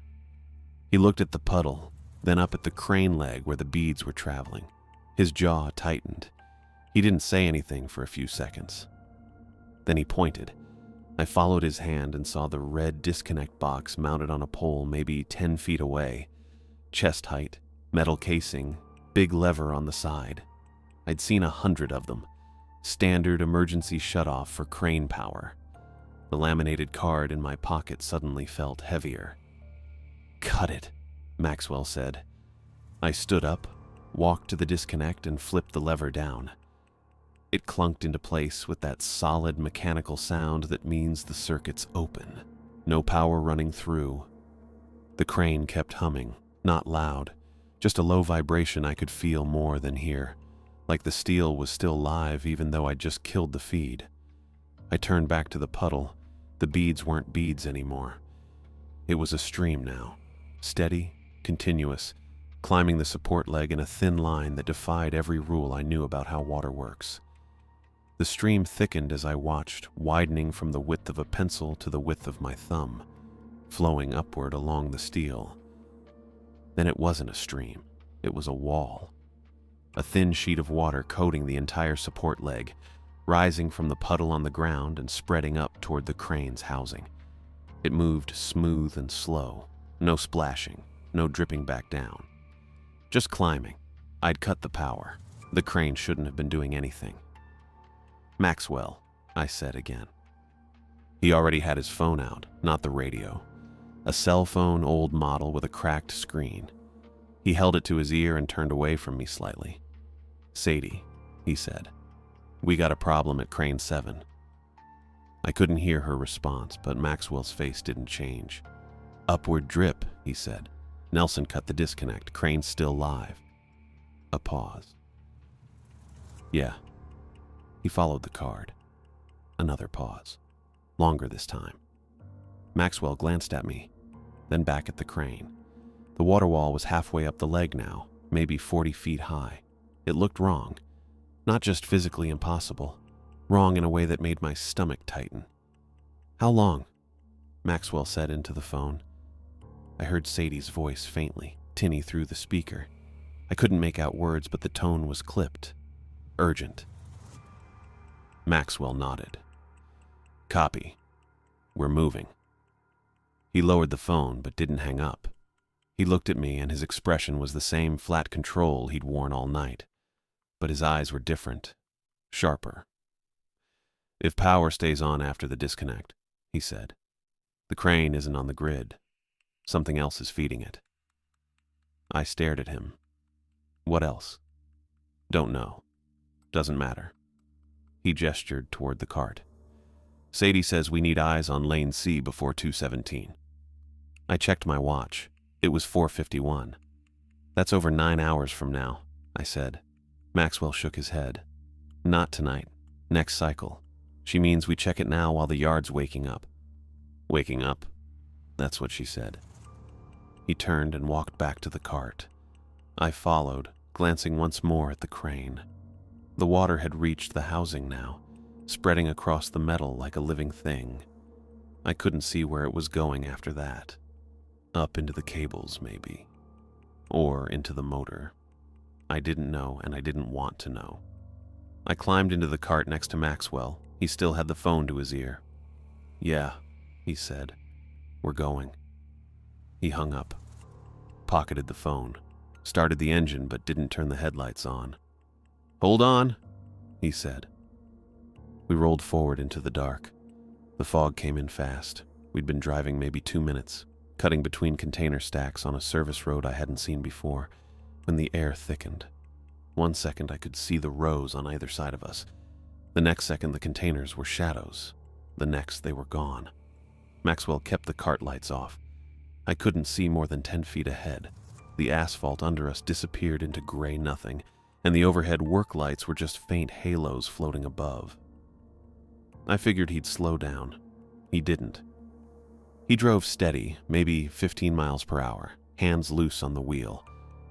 He looked at the puddle, then up at the crane leg where the beads were traveling. His jaw tightened. He didn't say anything for a few seconds. Then he pointed. I followed his hand and saw the red disconnect box mounted on a pole maybe 10 feet away. Chest height, metal casing, big lever on the side. I'd seen 100 of them. Standard emergency shutoff for crane power. The laminated card in my pocket suddenly felt heavier. "Cut it," Maxwell said. I stood up, walked to the disconnect, and flipped the lever down. It clunked into place with that solid mechanical sound that means the circuit's open. No power running through. The crane kept humming, not loud, just a low vibration I could feel more than hear, like the steel was still live even though I'd just killed the feed. I turned back to the puddle. The beads weren't beads anymore. It was a stream now, steady, continuous, climbing the support leg in a thin line that defied every rule I knew about how water works. The stream thickened as I watched, widening from the width of a pencil to the width of my thumb, flowing upward along the steel. Then it wasn't a stream, it was a wall. A thin sheet of water coating the entire support leg, rising from the puddle on the ground and spreading up toward the crane's housing. It moved smooth and slow, no splashing, no dripping back down. Just climbing. I'd cut the power. The crane shouldn't have been doing anything. "Maxwell," I said again. He already had his phone out, not the radio. A cell phone, old model with a cracked screen. He held it to his ear and turned away from me slightly. "Sadie," he said. "We got a problem at Crane 7. I couldn't hear her response, but Maxwell's face didn't change. "Upward drip," he said. "Nelson cut the disconnect. Crane's still live." A pause. "Yeah." He followed the card. Another pause. Longer this time. Maxwell glanced at me, then back at the crane. The water wall was halfway up the leg now, maybe 40 feet high. It looked wrong. Not just physically impossible. Wrong in a way that made my stomach tighten. "How long?" Maxwell said into the phone. I heard Sadie's voice faintly, tinny through the speaker. I couldn't make out words, but the tone was clipped. Urgent. Maxwell nodded. "Copy. We're moving." He lowered the phone, but didn't hang up. He looked at me, and his expression was the same flat control he'd worn all night. But his eyes were different, sharper. "If power stays on after the disconnect," he said, "the crane isn't on the grid. Something else is feeding it." I stared at him. "What else?" "Don't know. Doesn't matter." He gestured toward the cart. "Sadie says we need eyes on lane C before 2:17. I checked my watch. It was 4:51. "That's over 9 hours from now," I said. Maxwell shook his head. "Not tonight. Next cycle. She means we check it now while the yard's waking up." "Waking up?" That's what she said. He turned and walked back to the cart. I followed, glancing once more at the crane. The water had reached the housing now, spreading across the metal like a living thing. I couldn't see where it was going after that. Up into the cables, maybe. Or into the motor. I didn't know, and I didn't want to know. I climbed into the cart next to Maxwell. He still had the phone to his ear. "Yeah," he said. "We're going." He hung up, pocketed the phone, started the engine but didn't turn the headlights on. "Hold on," he said. We rolled forward into the dark. The fog came in fast, We'd been driving maybe 2 minutes, cutting between container stacks on a service road I hadn't seen before, when the air thickened. 1 second I could see the rows on either side of us. The next second the containers were shadows. The next they were gone. Maxwell kept the cart lights off. I couldn't see more than 10 feet ahead. The asphalt under us disappeared into gray nothing, and the overhead work lights were just faint halos floating above. I figured he'd slow down. He didn't. He drove steady, maybe 15 miles per hour, hands loose on the wheel.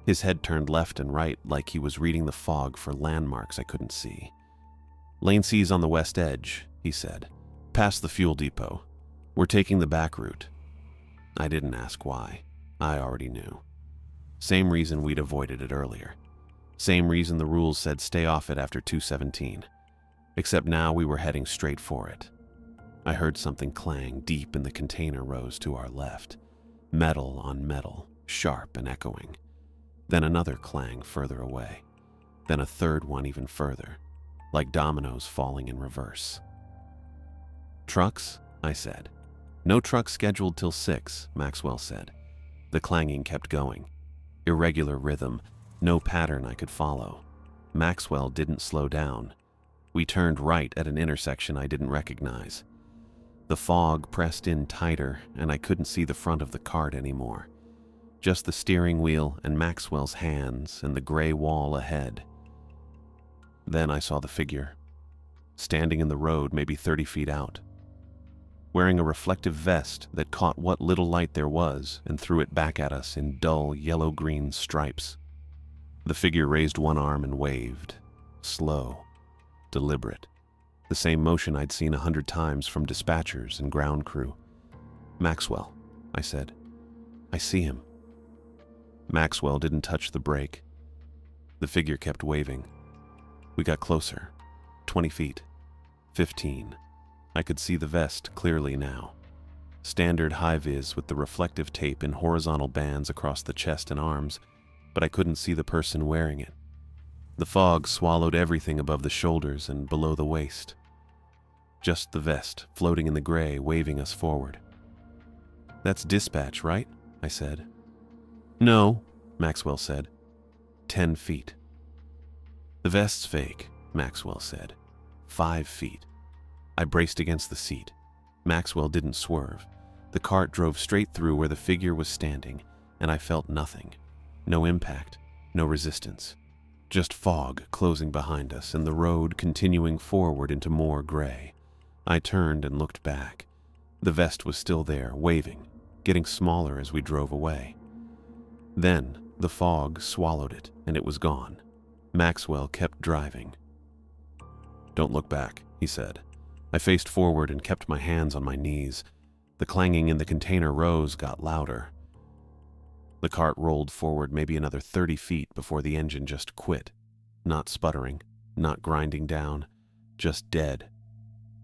His head turned left and right like he was reading the fog for landmarks I couldn't see. "Lane C's on the west edge," he said. "Past the fuel depot. We're taking the back route." I didn't ask why. I already knew. Same reason we'd avoided it earlier. Same reason the rules said stay off it after 217. Except now we were heading straight for it. I heard something clang deep in the container rows to our left. Metal on metal, sharp and echoing. Then another clang further away. Then a third one even further, like dominoes falling in reverse. "Trucks?" I said. "No trucks scheduled till 6, Maxwell said. The clanging kept going. Irregular rhythm, no pattern I could follow. Maxwell didn't slow down. We turned right at an intersection I didn't recognize. The fog pressed in tighter, and I couldn't see the front of the cart anymore. Just the steering wheel and Maxwell's hands and the gray wall ahead. Then I saw the figure, standing in the road maybe 30 feet out, wearing a reflective vest that caught what little light there was and threw it back at us in dull yellow-green stripes. The figure raised one arm and waved, slow, deliberate, the same motion I'd seen 100 times from dispatchers and ground crew. "Maxwell," I said. "I see him." Maxwell didn't touch the brake. The figure kept waving. We got closer. 20 feet. 15. I could see the vest clearly now. Standard high-vis with the reflective tape in horizontal bands across the chest and arms, but I couldn't see the person wearing it. The fog swallowed everything above the shoulders and below the waist. Just the vest, floating in the gray, waving us forward. "That's dispatch, right?" I said. "No," Maxwell said. 10 feet. "The vest's fake," Maxwell said. 5 feet. I braced against the seat. Maxwell didn't swerve. The cart drove straight through where the figure was standing, and I felt nothing. No impact, no resistance. Just fog closing behind us and the road continuing forward into more gray. I turned and looked back. The vest was still there, waving, getting smaller as we drove away. Then the fog swallowed it, and it was gone. Maxwell kept driving. "Don't look back," he said. I faced forward and kept my hands on my knees. The clanging in the container rows got louder. The cart rolled forward maybe another 30 feet before the engine just quit. Not sputtering, not grinding down, just dead.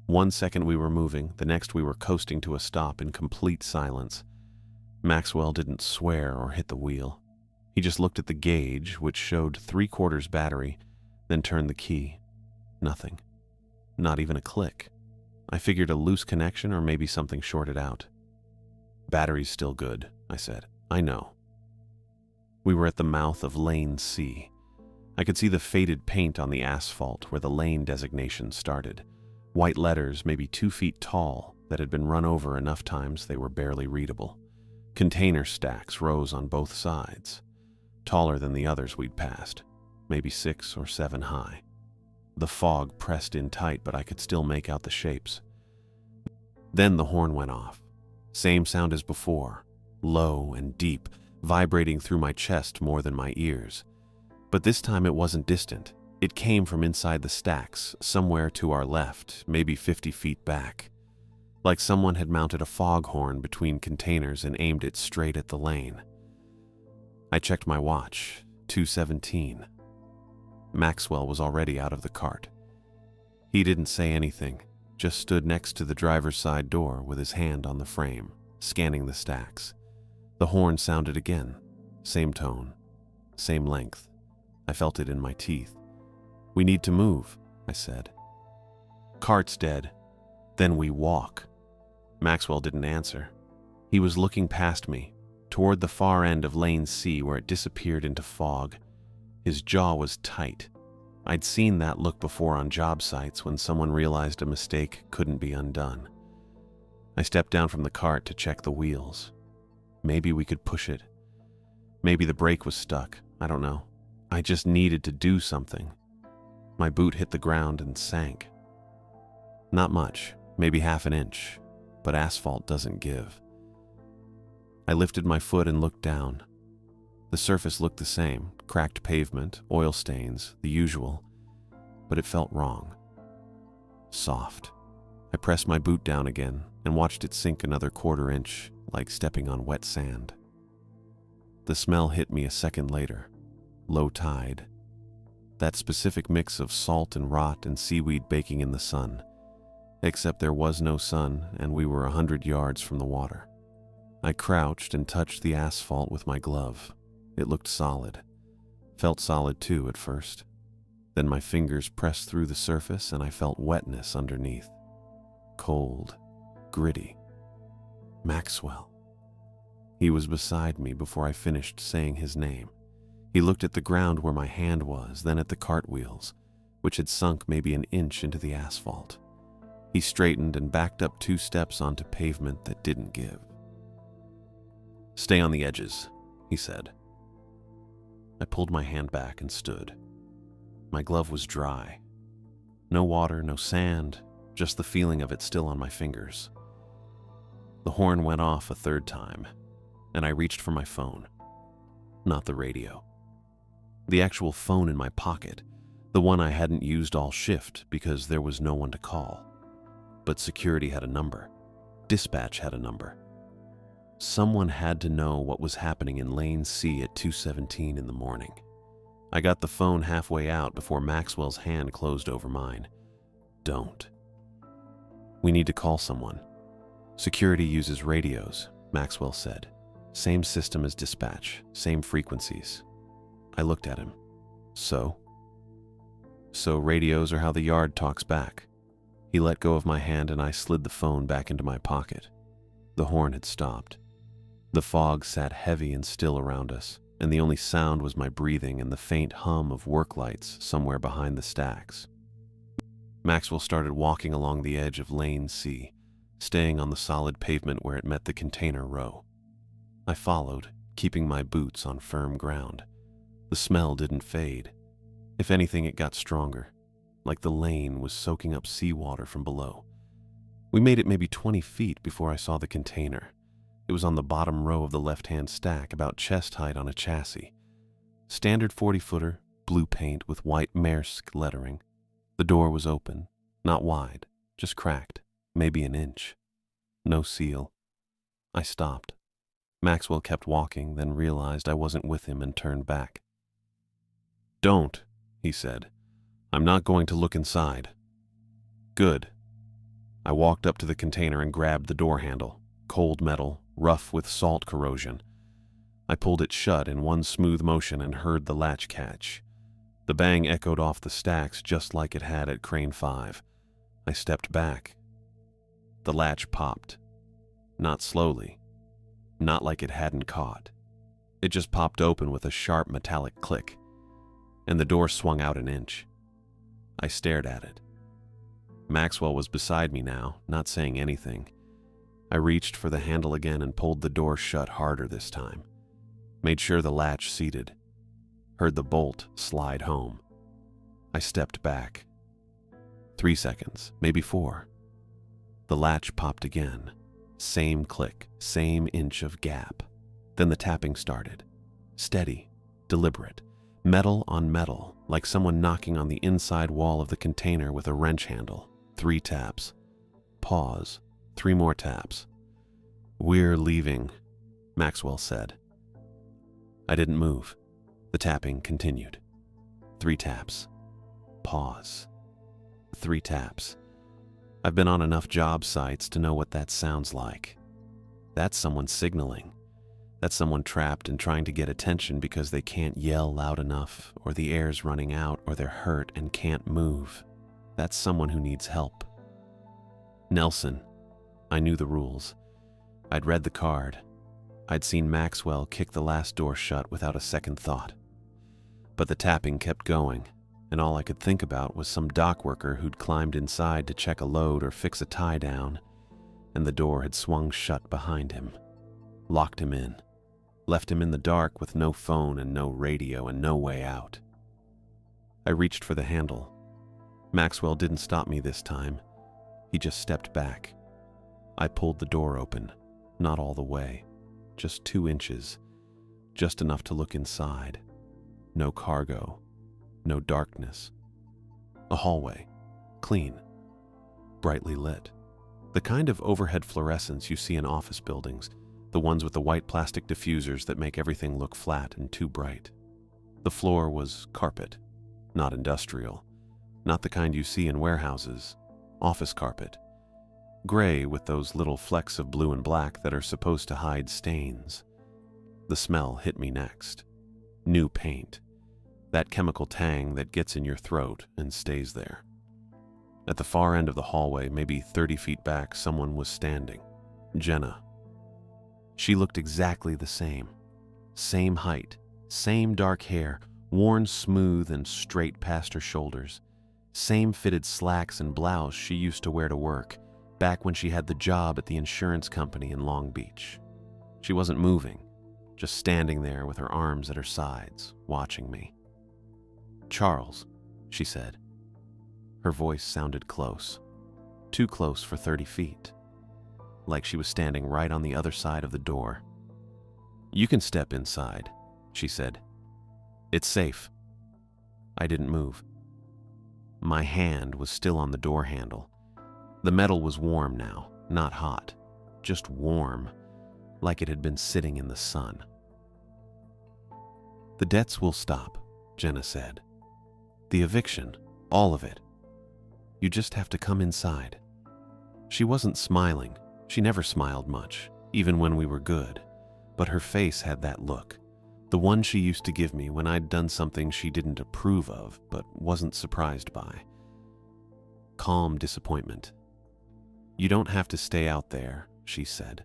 1 second we were moving, the next we were coasting to a stop in complete silence. Maxwell didn't swear or hit the wheel. He just looked at the gauge, which showed 3/4 battery, then turned the key. Nothing. Not even a click. I figured a loose connection or maybe something shorted out. "Battery's still good," I said. "I know." We were at the mouth of Lane C. I could see the faded paint on the asphalt where the lane designation started. White letters maybe 2 feet tall that had been run over enough times they were barely readable. Container stacks rose on both sides, taller than the others we'd passed, maybe 6 or 7 high. The fog pressed in tight, but I could still make out the shapes. Then the horn went off. Same sound as before, low and deep, vibrating through my chest more than my ears. But this time it wasn't distant. It came from inside the stacks, somewhere to our left, maybe 50 feet back. Like someone had mounted a foghorn between containers and aimed it straight at the lane. I checked my watch, 2:17. Maxwell was already out of the cart. He didn't say anything, just stood next to the driver's side door with his hand on the frame, scanning the stacks. The horn sounded again, same tone, same length. I felt it in my teeth. "We need to move," I said. "Cart's dead. Then we walk." Maxwell didn't answer. He was looking past me, toward the far end of Lane C where it disappeared into fog. His jaw was tight. I'd seen that look before on job sites when someone realized a mistake couldn't be undone. I stepped down from the cart to check the wheels. Maybe we could push it. Maybe the brake was stuck. I don't know. I just needed to do something. My boot hit the ground and sank. Not much, maybe half an inch, but asphalt doesn't give. I lifted my foot and looked down. The surface looked the same, cracked pavement, oil stains, the usual, but it felt wrong. Soft. I pressed my boot down again and watched it sink another quarter inch, like stepping on wet sand. The smell hit me a second later. Low tide. That specific mix of salt and rot and seaweed baking in the sun. Except there was no sun and we were 100 yards from the water. I crouched and touched the asphalt with my glove. It looked solid. Felt solid too at first. Then my fingers pressed through the surface and I felt wetness underneath. Cold. Gritty. Maxwell. He was beside me before I finished saying his name. He looked at the ground where my hand was, then at the cartwheels, which had sunk maybe an inch into the asphalt. He straightened and backed up 2 steps onto pavement that didn't give. "Stay on the edges," he said. I pulled my hand back and stood. My glove was dry. No water, no sand, just the feeling of it still on my fingers. The horn went off a 3rd time, and I reached for my phone. Not the radio. The actual phone in my pocket, the one I hadn't used all shift because there was no one to call. But security had a number. Dispatch had a number. Someone had to know what was happening in Lane C at 2:17 in the morning. I got the phone halfway out before Maxwell's hand closed over mine. "Don't. We need to call someone. Security uses radios," Maxwell said. "Same system as dispatch, same frequencies." I looked at him. So radios are how the yard talks back. He let go of my hand and I slid the phone back into my pocket. The horn had stopped. The fog sat heavy and still around us, and the only sound was my breathing and the faint hum of work lights somewhere behind the stacks. Maxwell started walking along the edge of Lane C, staying on the solid pavement where it met the container row. I followed, keeping my boots on firm ground. The smell didn't fade. If anything, it got stronger, like the lane was soaking up seawater from below. We made it maybe 20 feet before I saw the container. It was on the bottom row of the left-hand stack, about chest height on a chassis. Standard 40-footer, blue paint with white Maersk lettering. The door was open, not wide, just cracked, maybe an inch. No seal. I stopped. Maxwell kept walking, then realized I wasn't with him and turned back. "Don't," he said. "I'm not going to look inside." "Good." I walked up to the container and grabbed the door handle. Cold metal, rough with salt corrosion. I pulled it shut in one smooth motion and heard the latch catch. The bang echoed off the stacks just like it had at Crane 5. I stepped back. The latch popped. Not slowly. Not like it hadn't caught. It just popped open with a sharp metallic click, and the door swung out an inch. I stared at it. Maxwell was beside me now, not saying anything. I reached for the handle again and pulled the door shut harder this time. Made sure the latch seated. Heard the bolt slide home. I stepped back. 3 seconds, maybe 4. The latch popped again. Same click, same inch of gap. Then the tapping started. Steady, deliberate. Metal on metal, like someone knocking on the inside wall of the container with a wrench handle. 3 taps. Pause. 3 more taps. "We're leaving," Maxwell said. I didn't move. The tapping continued. 3 taps. Pause. 3 taps. I've been on enough job sites to know what that sounds like. That's someone signaling. That's someone trapped and trying to get attention because they can't yell loud enough, or the air's running out, or they're hurt and can't move. That's someone who needs help. "Nelson," I knew the rules. I'd read the card. I'd seen Maxwell kick the last door shut without a second thought. But the tapping kept going, and all I could think about was some dock worker who'd climbed inside to check a load or fix a tie down, and the door had swung shut behind him, locked him in, left him in the dark with no phone and no radio and no way out. I reached for the handle. Maxwell didn't stop me this time. He just stepped back. I pulled the door open, not all the way, just 2 inches, just enough to look inside. No cargo, no darkness. A hallway, clean, brightly lit. The kind of overhead fluorescence you see in office buildings, the ones with the white plastic diffusers that make everything look flat and too bright. The floor was carpet, not industrial, not the kind you see in warehouses, office carpet. Gray with those little flecks of blue and black that are supposed to hide stains. The smell hit me next. New paint. That chemical tang that gets in your throat and stays there. At the far end of the hallway, maybe 30 feet back, someone was standing. Jenna. She looked exactly the same. Same height, same dark hair, worn smooth and straight past her shoulders. Same fitted slacks and blouse she used to wear to work, back when she had the job at the insurance company in Long Beach. She wasn't moving, just standing there with her arms at her sides, watching me. "Charles," she said. Her voice sounded close, too close for 30 feet, like she was standing right on the other side of the door. "You can step inside," she said. "It's safe." I didn't move. My hand was still on the door handle. The metal was warm now, not hot, just warm, like it had been sitting in the sun. "The debts will stop," Jenna said. "The eviction, all of it. You just have to come inside." She wasn't smiling. She never smiled much, even when we were good, but her face had that look, the one she used to give me when I'd done something she didn't approve of but wasn't surprised by. Calm disappointment. "You don't have to stay out there," she said.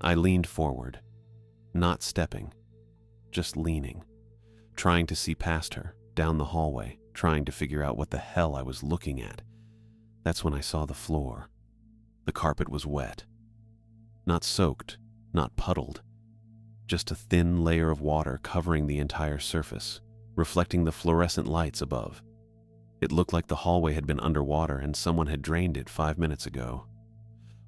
I leaned forward, not stepping, just leaning, trying to see past her, down the hallway, trying to figure out what the hell I was looking at. That's when I saw the floor. The carpet was wet. Not soaked, not puddled, just a thin layer of water covering the entire surface, reflecting the fluorescent lights above. It looked like the hallway had been underwater and someone had drained it 5 minutes ago.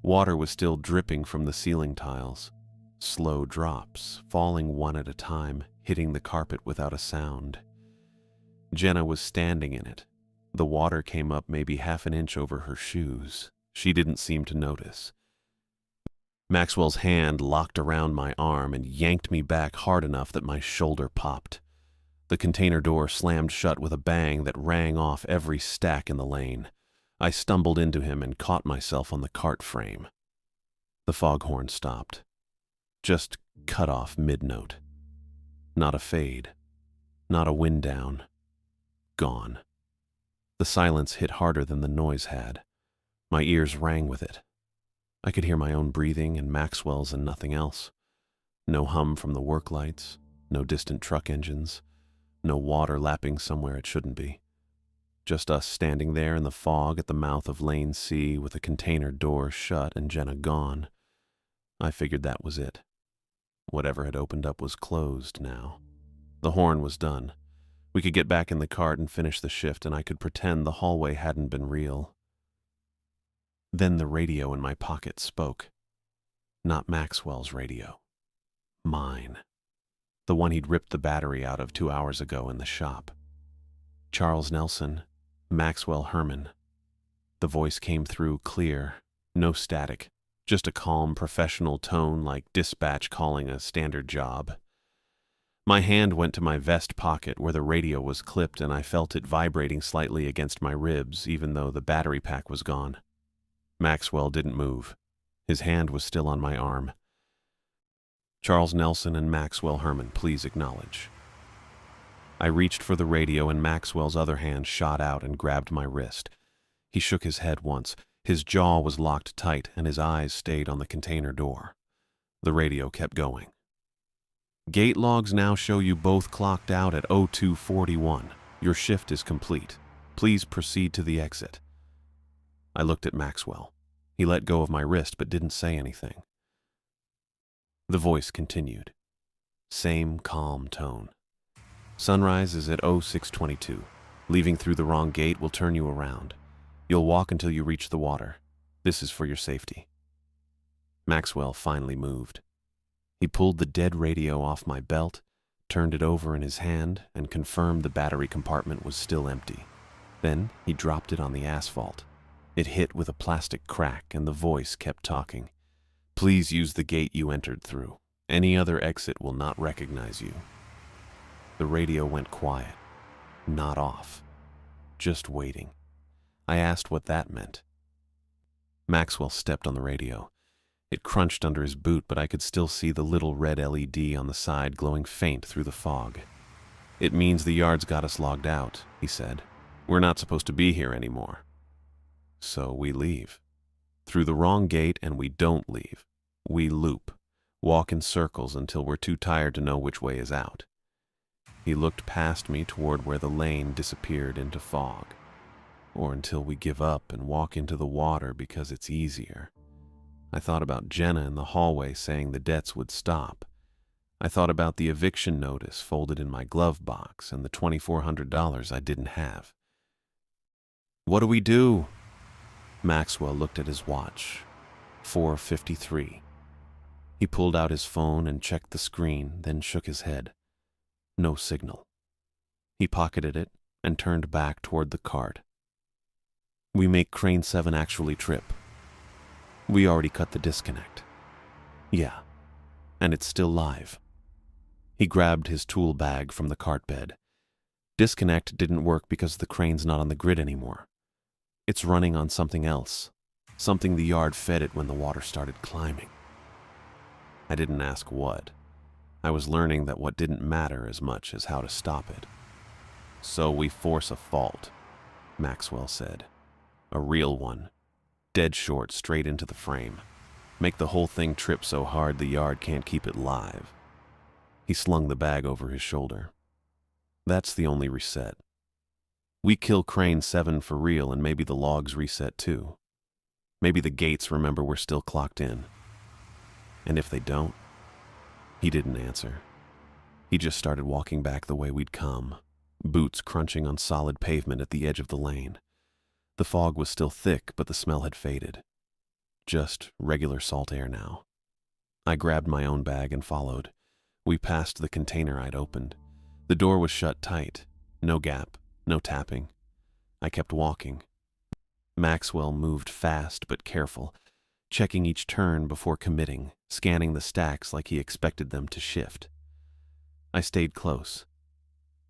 Water was still dripping from the ceiling tiles, slow drops, falling one at a time, hitting the carpet without a sound. Jenna was standing in it. The water came up maybe half an inch over her shoes. She didn't seem to notice. Maxwell's hand locked around my arm and yanked me back hard enough that my shoulder popped. The container door slammed shut with a bang that rang off every stack in the lane. I stumbled into him and caught myself on the cart frame. The foghorn stopped. Just cut off mid-note. Not a fade. Not a wind down. Gone. The silence hit harder than the noise had. My ears rang with it. I could hear my own breathing and Maxwell's and nothing else. No hum from the work lights, no distant truck engines, no water lapping somewhere it shouldn't be. Just us standing there in the fog at the mouth of Lane C with the container door shut and Jenna gone. I figured that was it. Whatever had opened up was closed now. The horn was done. We could get back in the cart and finish the shift, and I could pretend the hallway hadn't been real. Then the radio in my pocket spoke. Not Maxwell's radio. Mine. The one he'd ripped the battery out of 2 hours ago in the shop. Charles Nelson, Maxwell Herman. The voice came through clear, no static, just a calm, professional tone like dispatch calling a standard job. My hand went to my vest pocket where the radio was clipped, and I felt it vibrating slightly against my ribs even though the battery pack was gone. Maxwell didn't move. His hand was still on my arm. "Charles Nelson and Maxwell Herman, please acknowledge." I reached for the radio and Maxwell's other hand shot out and grabbed my wrist. He shook his head once, His jaw was locked tight and his eyes stayed on the container door. The radio kept going. Gate logs now show you both clocked out at 02:41. Your shift is complete. Please proceed to the exit. I looked at Maxwell. He let go of my wrist but didn't say anything. The voice continued. Same calm tone. Sunrise is at 06:22. Leaving through the wrong gate will turn you around. You'll walk until you reach the water. This is for your safety. Maxwell finally moved. He pulled the dead radio off my belt, turned it over in his hand, and confirmed the battery compartment was still empty. Then he dropped it on the asphalt. It hit with a plastic crack, and the voice kept talking. Please use the gate you entered through. Any other exit will not recognize you. The radio went quiet. Not off. Just waiting. I asked what that meant. Maxwell stepped on the radio. It crunched under his boot, but I could still see the little red LED on the side glowing faint through the fog. It means the yard's got us logged out, he said. We're not supposed to be here anymore. So we leave. Through the wrong gate, and we don't leave. We loop. Walk in circles until we're too tired to know which way is out. He looked past me toward where the lane disappeared into fog. Or until we give up and walk into the water because it's easier. I thought about Jenna in the hallway saying the debts would stop. I thought about the eviction notice folded in my glove box and the $2,400 I didn't have. What do we do? Maxwell looked at his watch. 4:53. He pulled out his phone and checked the screen, then shook his head. No signal. He pocketed it and turned back toward the cart. We make Crane 7 actually trip. We already cut the disconnect. Yeah, and it's still live. He grabbed his tool bag from the cart bed. Disconnect didn't work because the crane's not on the grid anymore. It's running on something else, something the yard fed it when the water started climbing. I didn't ask what. I was learning that what didn't matter as much as how to stop it. So we force a fault, Maxwell said. A real one. Dead short straight into the frame. Make the whole thing trip so hard the yard can't keep it live. He slung the bag over his shoulder. That's the only reset. We kill Crane 7 for real and maybe the logs reset too. Maybe the gates remember we're still clocked in. And if they don't? He didn't answer. He just started walking back the way we'd come, boots crunching on solid pavement at the edge of the lane. The fog was still thick, but the smell had faded. Just regular salt air now. I grabbed my own bag and followed. We passed the container I'd opened. The door was shut tight. No gap, no tapping. I kept walking. Maxwell moved fast but careful, checking each turn before committing, scanning the stacks like he expected them to shift. I stayed close.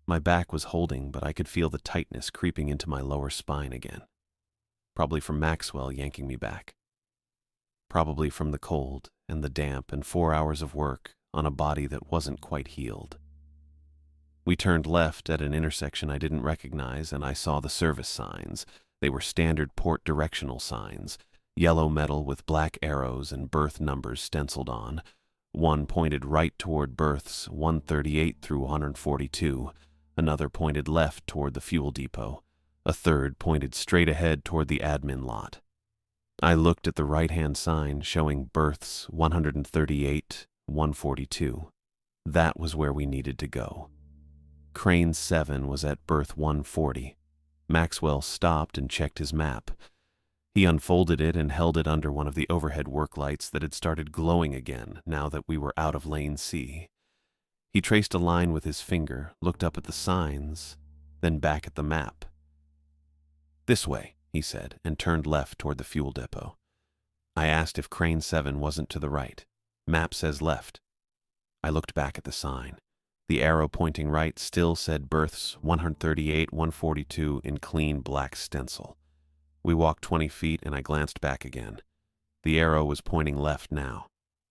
My back was holding, but I could feel the tightness creeping into my lower spine again. Probably from Maxwell yanking me back. Probably from the cold and the damp and 4 hours of work on a body that wasn't quite healed. We turned left at an intersection I didn't recognize, and I saw the service signs. They were standard port directional signs, yellow metal with black arrows and berth numbers stenciled on. One pointed right toward berths 138 through 142. Another pointed left toward the fuel depot. A third pointed straight ahead toward the admin lot. I looked at the right-hand sign showing berths 138, 142. That was where we needed to go. Crane 7 was at berth 140. Maxwell stopped and checked his map. He unfolded it and held it under one of the overhead work lights that had started glowing again now that we were out of Lane C. He traced a line with his finger, looked up at the signs, then back at the map. This way, he said, and turned left toward the fuel depot. I asked if Crane 7 wasn't to the right. Map says left. I looked back at the sign. The arrow pointing right still said berths 138, 142 in clean black stencil. We walked 20 feet and I glanced back again. The arrow was pointing left now.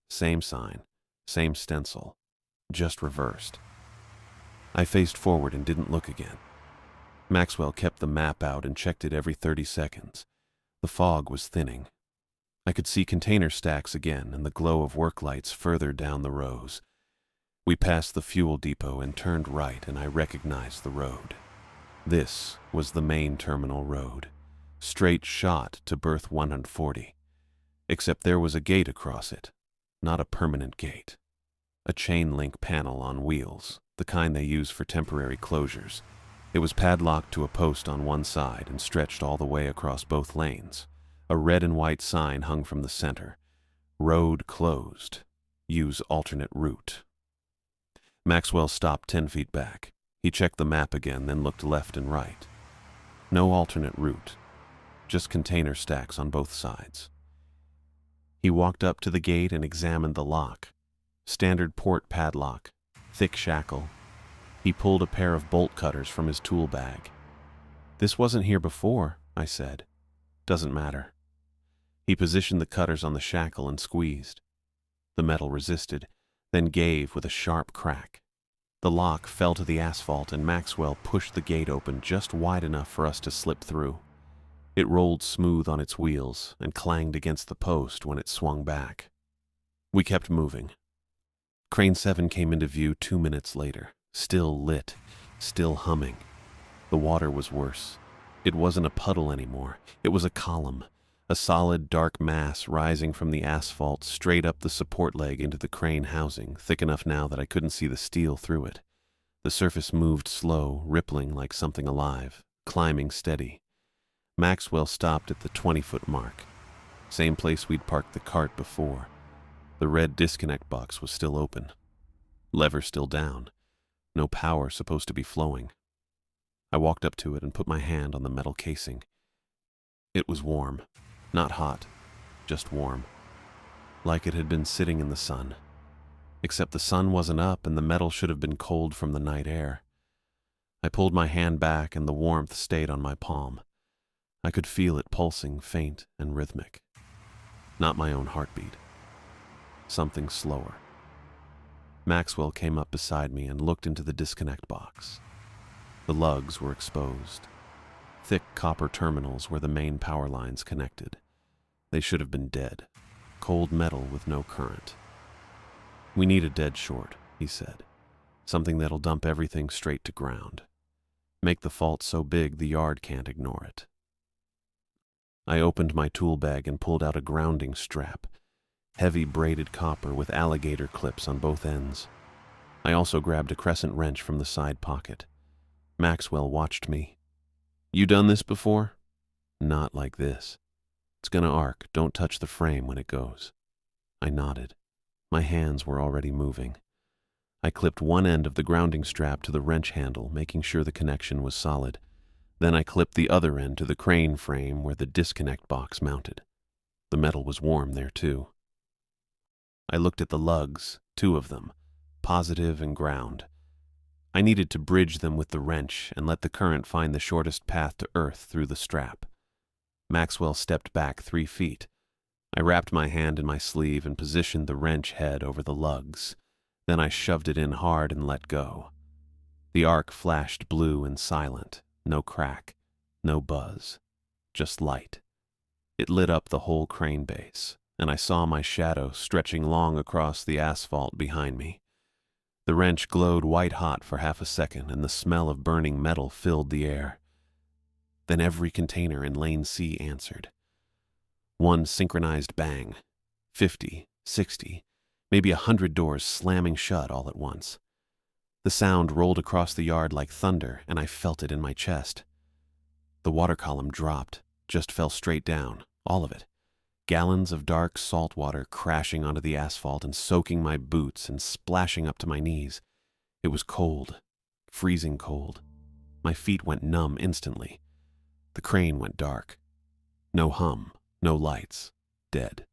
Same sign, same stencil, just reversed. I faced forward and didn't look again. Maxwell kept the map out and checked it every 30 seconds. The fog was thinning. I could see container stacks again and the glow of work lights further down the rows. We passed the fuel depot and turned right, and I recognized the road. This was the main terminal road, straight shot to berth 140, except there was a gate across it, not a permanent gate. A chain link panel on wheels, the kind they use for temporary closures. It was padlocked to a post on one side and stretched all the way across both lanes. A red and white sign hung from the center. Road closed. Use alternate route. Maxwell stopped 10 feet back. He checked the map again, then looked left and right. No alternate route, just container stacks on both sides. He walked up to the gate and examined the lock. Standard port padlock, thick shackle. He pulled a pair of bolt cutters from his tool bag. "This wasn't here before," I said. "Doesn't matter." He positioned the cutters on the shackle and squeezed. The metal resisted, then gave with a sharp crack. The lock fell to the asphalt and Maxwell pushed the gate open just wide enough for us to slip through. It rolled smooth on its wheels and clanged against the post when it swung back. We kept moving. Crane 7 came into view 2 minutes later, still lit, still humming. The water was worse. It wasn't a puddle anymore. It was a column, a solid dark mass rising from the asphalt straight up the support leg into the crane housing, thick enough now that I couldn't see the steel through it. The surface moved slow, rippling like something alive, climbing steady. Maxwell stopped at the 20-foot mark. Same place we'd parked the cart before. The red disconnect box was still open. Lever still down. No power supposed to be flowing. I walked up to it and put my hand on the metal casing. It was warm. Not hot, just warm. Like it had been sitting in the sun. Except the sun wasn't up and the metal should have been cold from the night air. I pulled my hand back and the warmth stayed on my palm. I could feel it pulsing faint and rhythmic. Not my own heartbeat. Something slower. Maxwell came up beside me and looked into the disconnect box. The lugs were exposed. Thick copper terminals where the main power lines connected. They should have been dead. Cold metal with no current. "We need a dead short," he said. "Something that'll dump everything straight to ground. Make the fault so big the yard can't ignore it." I opened my tool bag and pulled out a grounding strap. Heavy braided copper with alligator clips on both ends. I also grabbed a crescent wrench from the side pocket. Maxwell watched me. "You done this before?" "Not like this. It's gonna arc. Don't touch the frame when it goes." I nodded. My hands were already moving. I clipped one end of the grounding strap to the wrench handle, making sure the connection was solid. Then I clipped the other end to the crane frame where the disconnect box mounted. The metal was warm there too. I looked at the lugs, 2 of them, positive and ground. I needed to bridge them with the wrench and let the current find the shortest path to earth through the strap. Maxwell stepped back 3 feet. I wrapped my hand in my sleeve and positioned the wrench head over the lugs. Then I shoved it in hard and let go. The arc flashed blue and silent, no crack, no buzz, just light. It lit up the whole crane base, and I saw my shadow stretching long across the asphalt behind me. The wrench glowed white-hot for half a second, and the smell of burning metal filled the air. Then every container in Lane C answered. One synchronized bang. 50, 60, maybe 100 doors slamming shut all at once. The sound rolled across the yard like thunder, and I felt it in my chest. The water column dropped, just fell straight down, all of it. Gallons of dark salt water crashing onto the asphalt and soaking my boots and splashing up to my knees. It was cold, freezing cold. My feet went numb instantly. The crane went dark. No hum, no lights, dead.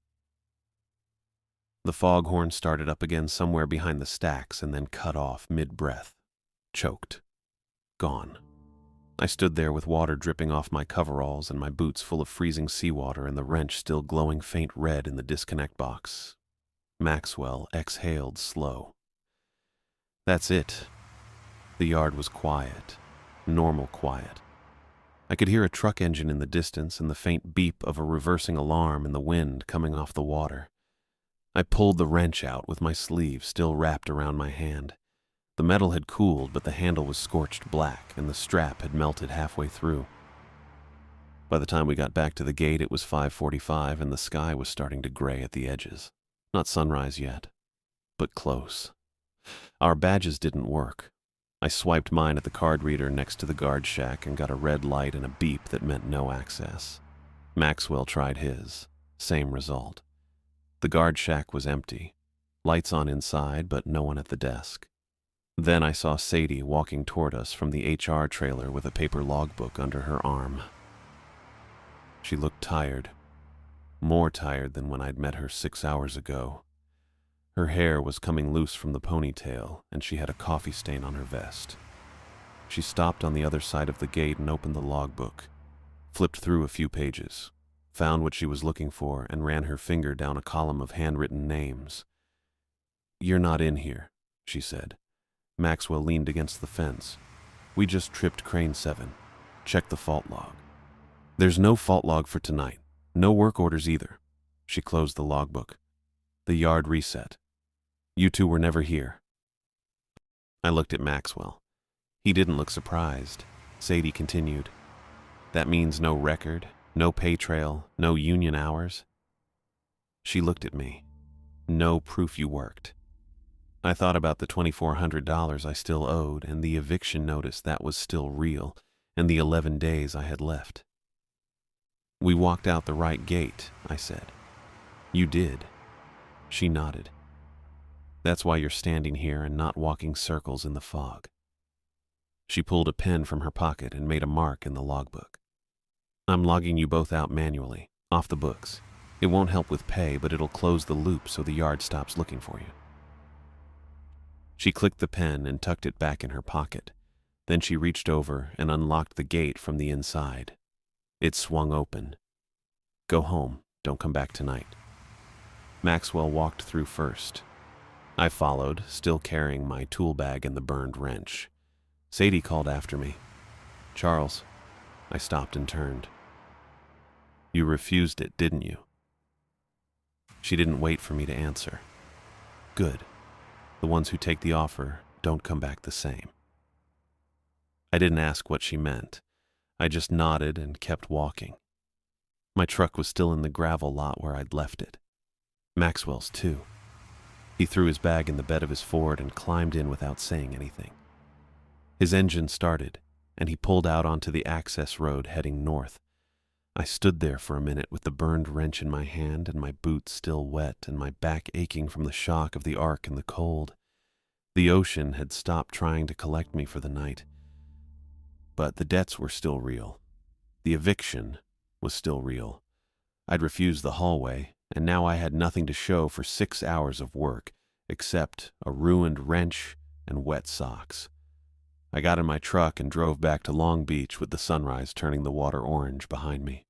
The foghorn started up again somewhere behind the stacks and then cut off mid-breath. Choked. Gone. I stood there with water dripping off my coveralls and my boots full of freezing seawater and the wrench still glowing faint red in the disconnect box. Maxwell exhaled slow. That's it. The yard was quiet. Normal quiet. I could hear a truck engine in the distance and the faint beep of a reversing alarm in the wind coming off the water. I pulled the wrench out with my sleeve still wrapped around my hand. The metal had cooled, but the handle was scorched black and the strap had melted halfway through. By the time we got back to the gate, it was 5:45 and the sky was starting to gray at the edges. Not sunrise yet, but close. Our badges didn't work. I swiped mine at the card reader next to the guard shack and got a red light and a beep that meant no access. Maxwell tried his. Same result. The guard shack was empty. Lights on inside, but no one at the desk. Then I saw Sadie walking toward us from the HR trailer with a paper logbook under her arm. She looked tired. More tired than when I'd met her 6 hours ago. Her hair was coming loose from the ponytail, and she had a coffee stain on her vest. She stopped on the other side of the gate and opened the logbook, flipped through a few pages, found what she was looking for, and ran her finger down a column of handwritten names. "You're not in here," she said. Maxwell leaned against the fence. "We just tripped Crane 7. Check the fault log." "There's no fault log for tonight. No work orders either." She closed the logbook. "The yard reset. You two were never here." I looked at Maxwell. He didn't look surprised. Sadie continued. "That means no record, no pay trail, no union hours." She looked at me. "No proof you worked." I thought about the $2,400 I still owed and the eviction notice that was still real and the 11 days I had left. "We walked out the right gate," I said. "You did." She nodded. "That's why you're standing here and not walking circles in the fog." She pulled a pen from her pocket and made a mark in the logbook. "I'm logging you both out manually, off the books. It won't help with pay, but it'll close the loop so the yard stops looking for you." She clicked the pen and tucked it back in her pocket. Then she reached over and unlocked the gate from the inside. It swung open. "Go home. Don't come back tonight." Maxwell walked through first. I followed, still carrying my tool bag and the burned wrench. Sadie called after me. "Charles." I stopped and turned. "You refused it, didn't you?" She didn't wait for me to answer. "Good. The ones who take the offer don't come back the same." I didn't ask what she meant. I just nodded and kept walking. My truck was still in the gravel lot where I'd left it. Maxwell's too. He threw his bag in the bed of his Ford and climbed in without saying anything. His engine started, and he pulled out onto the access road heading north. I stood there for a minute with the burned wrench in my hand and my boots still wet and my back aching from the shock of the arc and the cold. The ocean had stopped trying to collect me for the night. But the debts were still real. The eviction was still real. I'd refused the hallway, and now I had nothing to show for 6 hours of work, except a ruined wrench and wet socks. I got in my truck and drove back to Long Beach with the sunrise turning the water orange behind me.